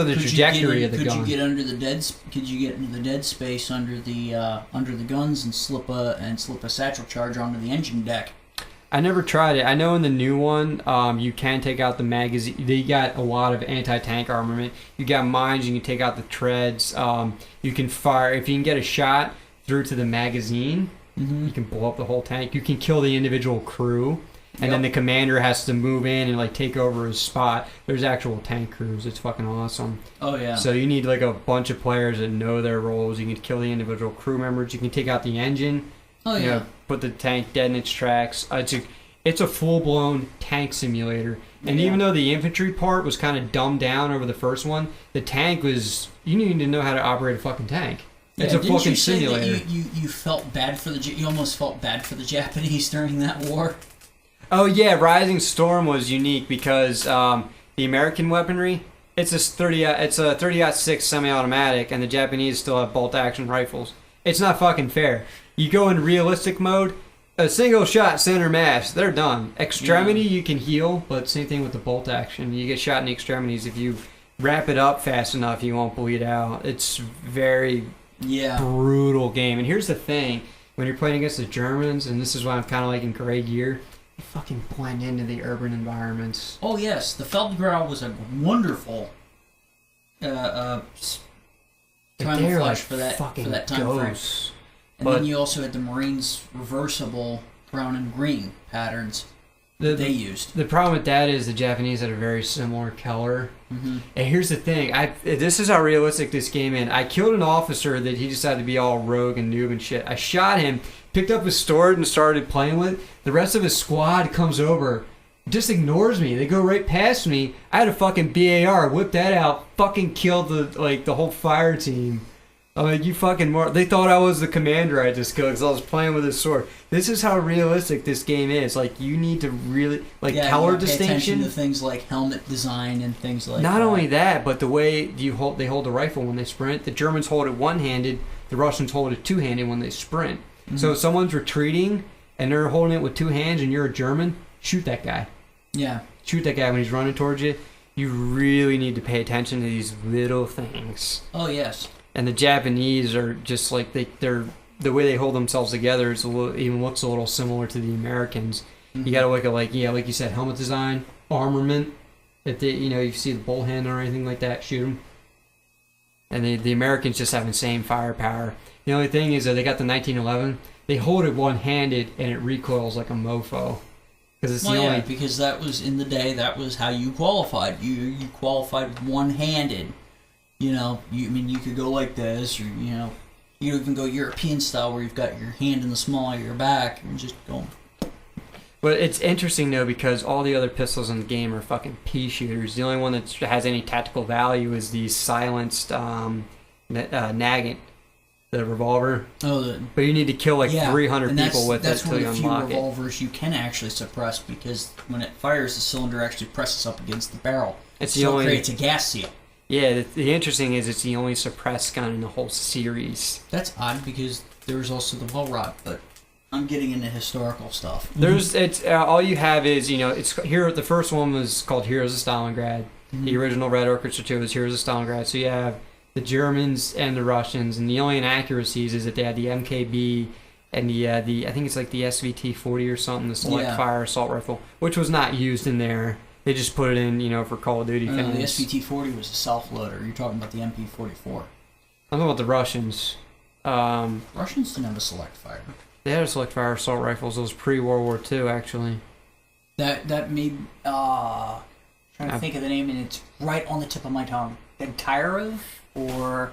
Speaker 3: the trajectory of the gun.
Speaker 2: Could you get under the dead? Could you get into the dead space under the guns and slip a satchel charge onto the engine deck?
Speaker 3: I never tried it. I know in the new one, you can take out the magazine. They got a lot of anti-tank armament. You got mines. You can take out the treads. You can fire. If you can get a shot through to the magazine, you can blow up the whole tank. You can kill the individual crew, and then the commander has to move in and like take over his spot. There's actual tank crews. It's fucking awesome. Oh yeah. So you need like a bunch of players that know their roles. You can kill the individual crew members. You can take out the engine. Oh yeah. Put the tank dead in its tracks. It's a full-blown tank simulator. And even though the infantry part was kind of dumbed down over the first one, the tank was... You need to know how to operate a fucking tank. It's a fucking simulator.
Speaker 2: That you felt bad for you almost felt bad for the Japanese during that war?
Speaker 3: Oh yeah, Rising Storm was unique because the American weaponry, it's a 30-06 semi-automatic, and the Japanese still have bolt-action rifles. It's not fucking fair. You go in realistic mode, a single shot center mass, they're done. Extremity you can heal, but same thing with the bolt action. You get shot in the extremities. If you wrap it up fast enough, you won't bleed out. It's very brutal game. And here's the thing, when you're playing against the Germans, and this is why I'm kind of like in gray gear, you fucking blend into the urban environments.
Speaker 2: Oh yes, the Feldgrau was a wonderful camouflage for that time frame. And then you also had the Marines' reversible brown and green patterns they used.
Speaker 3: The problem with that is the Japanese had a very similar color. Mm-hmm. And here's the thing. This is how realistic this game is. I killed an officer that he decided to be all rogue and noob and shit. I shot him, picked up his sword and started playing with it. The rest of his squad comes over, just ignores me. They go right past me. I had a fucking BAR, whipped that out, fucking killed the whole fire team. I'm like, you fucking they thought I was the commander I just killed because I was playing with his sword. This is how realistic this game is. Like, you need to really... color distinction. Pay attention
Speaker 2: to things like helmet design and things like that.
Speaker 3: Not only that, but the way they hold the rifle when they sprint. The Germans hold it one-handed. The Russians hold it two-handed when they sprint. Mm-hmm. So if someone's retreating and they're holding it with two hands and you're a German, shoot that guy. Yeah. Shoot that guy when he's running towards you. You really need to pay attention to these little things.
Speaker 2: Oh, yes.
Speaker 3: And the Japanese are just like they're the way they hold themselves together is even looks a little similar to the Americans. Mm-hmm. You gotta look at like you said, helmet design, armament. If they you see the bull hand or anything like that, shoot them. And the Americans just have the same firepower. The only thing is that they got the 1911. They hold it one-handed and it recoils like a mofo.
Speaker 2: Because that was in the day. That was how you qualified. You qualified one-handed. You could go like this, or you even go European style where you've got your hand in the small of your back and just go.
Speaker 3: But it's interesting though because all the other pistols in the game are fucking pea shooters. The only one that has any tactical value is the silenced Nagant, the revolver. Oh, but you need to kill 300 people with it until you unlock it. That's one of the few revolvers
Speaker 2: you can actually suppress because when it fires, the cylinder actually presses up against the barrel. It creates a gas seal.
Speaker 3: Yeah, the interesting is it's the only suppressed gun in the whole series.
Speaker 2: That's odd because there's also the Bell Rod, but I'm getting into historical stuff.
Speaker 3: It's all you have is it's here. The first one was called Heroes of Stalingrad. Mm-hmm. The original Red Orchestra 2 was Heroes of Stalingrad. So you have the Germans and the Russians, and the only inaccuracies is that they had the MKB and the I think it's like the SVT-40 or something, the Select Fire Assault Rifle, which was not used in there. They just put it in, for Call of Duty fans.
Speaker 2: The SVT-40 was a self-loader. You're talking about the MP-44.
Speaker 3: I'm talking about the Russians.
Speaker 2: Russians didn't have a select fire.
Speaker 3: They had a select fire assault rifles. Those pre-World War II, actually.
Speaker 2: That made... trying to think of the name, and it's right on the tip of my tongue. Tyrov or...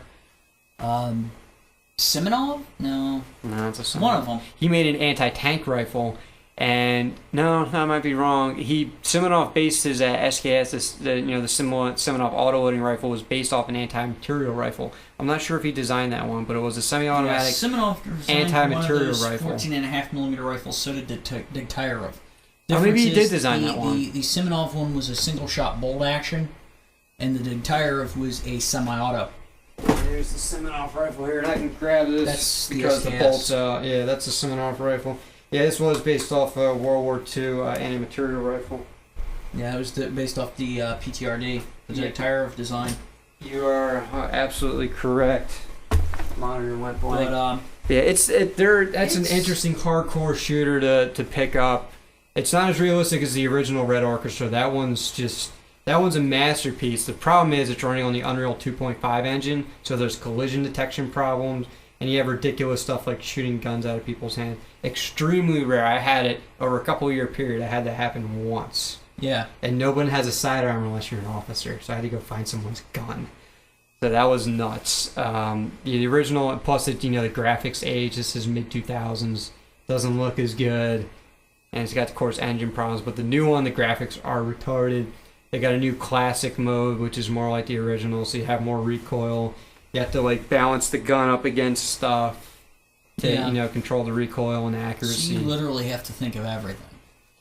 Speaker 2: Simonov? No.
Speaker 3: No, it's a Simonov.
Speaker 2: One of them.
Speaker 3: He made an anti-tank rifle, and no, I might be wrong. Simonov based his SKS, the Simonov auto-loading rifle was based off an anti-material rifle. I'm not sure if he designed that one, but it was a semi-automatic
Speaker 2: Simonov
Speaker 3: anti-material rifle.
Speaker 2: 14.5mm rifles. So did Degtyarev.
Speaker 3: Oh, maybe he did design that one.
Speaker 2: The Simonov one was a single-shot bolt action, and the Degtyarev was a semi-auto.
Speaker 3: There's the Simonov rifle here, and I can grab this
Speaker 2: that's
Speaker 3: because the bolt's out. Yeah, that's the Simonov rifle. Yeah, this was based off a World War II anti-material rifle.
Speaker 2: Yeah, it was based off the PTRD, the Degtyarev design.
Speaker 3: You are absolutely correct. Monitor went blank.
Speaker 2: But,
Speaker 3: that's an interesting hardcore shooter to pick up. It's not as realistic as the original Red Orchestra. That one's a masterpiece. The problem is it's running on the Unreal 2.5 engine, so there's collision detection problems, and you have ridiculous stuff like shooting guns out of people's hands. Extremely rare. I had it over a couple-year period. I had that happen once.
Speaker 2: Yeah. And
Speaker 3: no one has a sidearm unless you're an officer, so I had to go find someone's gun. So that was nuts. The original, plus the graphics age. This is mid-2000s. Doesn't look as good, and it's got, of course, engine problems. But the new one, the graphics are retarded. They got a new classic mode, which is more like the original, so you have more recoil. You have to balance the gun up against stuff to control the recoil and accuracy.
Speaker 2: So you literally have to think of everything.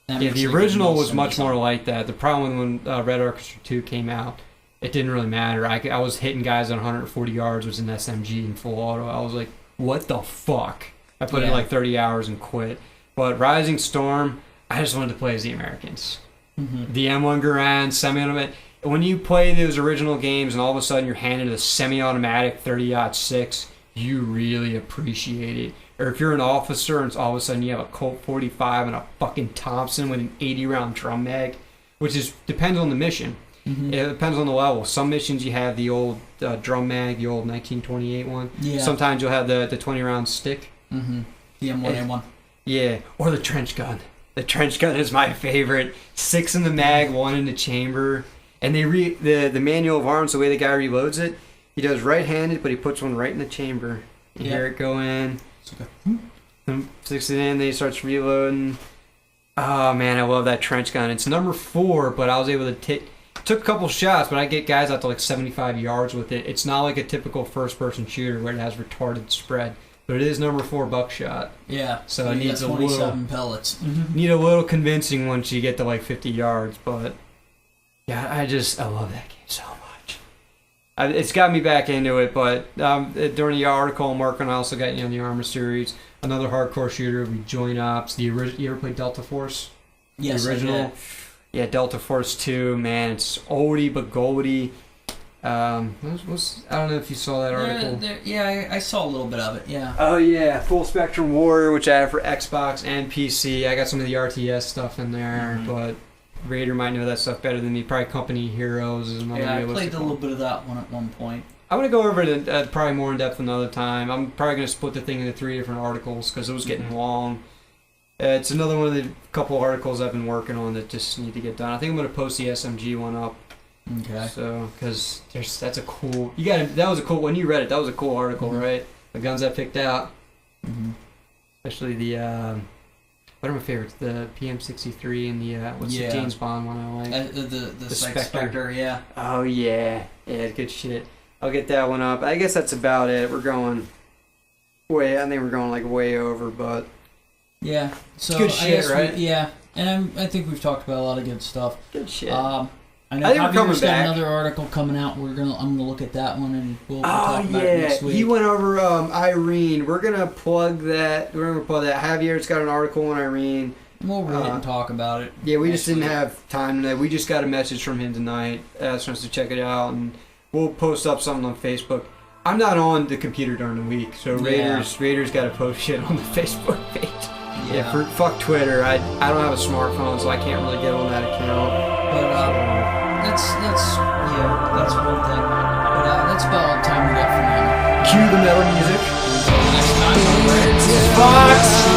Speaker 3: The original was much more like that. The problem when Red Orchestra 2 came out, it didn't really matter. I was hitting guys at 140 yards with an SMG in full auto. I was like, what the fuck? I put in 30 hours and quit. But Rising Storm, I just wanted to play as the Americans. Mm-hmm. The M1 Garand, semi-automatic. When you play those original games and all of a sudden you're handed a semi-automatic 30-06, you really appreciate it. Or if you're an officer and all of a sudden you have a Colt 45 and a fucking Thompson with an 80-round drum mag, which depends on the mission. Mm-hmm. It depends on the level. Some missions you have the old drum mag, the old 1928 one. Yeah. Sometimes you'll have the 20-round stick.
Speaker 2: Mm-hmm. The M1A1.
Speaker 3: Yeah, or the trench gun. The trench gun is my favorite. 6 in the mag, 1 in the chamber. And the manual of arms, the way the guy reloads it, he does right-handed, but he puts one right in the chamber. You hear it go in. Sticks it in, then he starts reloading. Oh man, I love that trench gun. It's number 4, but I was able to took a couple shots, but I get guys out to 75 yards with it. It's not like a typical first-person shooter where it has retarded spread, but it is number 4 buckshot.
Speaker 2: Yeah,
Speaker 3: so it needs
Speaker 2: 27 pellets.
Speaker 3: Mm-hmm. Need a little convincing once you get to 50 yards, but yeah, I love that game so much. It's got me back into it, but during the article I'm working, I also got the Armor series. Another hardcore shooter would be Joint Ops. You ever played Delta Force?
Speaker 2: Yes,
Speaker 3: the original.
Speaker 2: I did.
Speaker 3: Yeah, Delta Force 2, man, it's oldie but goldie. I don't know if you saw that article.
Speaker 2: I saw a little bit of it, yeah.
Speaker 3: Oh, yeah, Full Spectrum Warrior, which I have for Xbox and PC. I got some of the RTS stuff in there, but Raider might know that stuff better than me. Probably Company Heroes is another
Speaker 2: I played a little bit of that one at one point.
Speaker 3: I'm going to go over it probably more in depth another time. I'm probably going to split the thing into 3 different articles because it was getting long. It's another one of the couple articles I've been working on that just need to get done. I think I'm going to post the SMG one up.
Speaker 2: Okay.
Speaker 3: So, because that's a cool... that was a cool... When you read it, that was a cool article, right? The guns I picked out. Mm-hmm. Especially the... what are my favorites? The PM63 and the... what's the James Bond one I like?
Speaker 2: The Spectre, yeah.
Speaker 3: Oh, yeah. Yeah, good shit. I'll get that one up. I guess that's about it. We're going... I think we're going way over, but...
Speaker 2: Yeah, so
Speaker 3: good shit, right?
Speaker 2: And I think we've talked about a lot of good stuff.
Speaker 3: Good shit.
Speaker 2: I know
Speaker 3: I think we're coming
Speaker 2: Javier's got another article coming out. I'm gonna look at that one and we'll talk about it next week.
Speaker 3: He went over Irene. We're gonna plug that. Javier's got an article on Irene.
Speaker 2: We'll read it and talk about it.
Speaker 3: Yeah, we just didn't have time today. We just got a message from him tonight, asking us to check it out, and we'll post up something on Facebook. I'm not on the computer during the week, so Raiders got to post shit on the Facebook page. Yeah, fuck Twitter. I don't have a smartphone, so I can't really get on that account.
Speaker 2: But that's one thing. But that's about all the time we got for now.
Speaker 3: Cue the metal music.
Speaker 2: Until next time,
Speaker 3: Fox.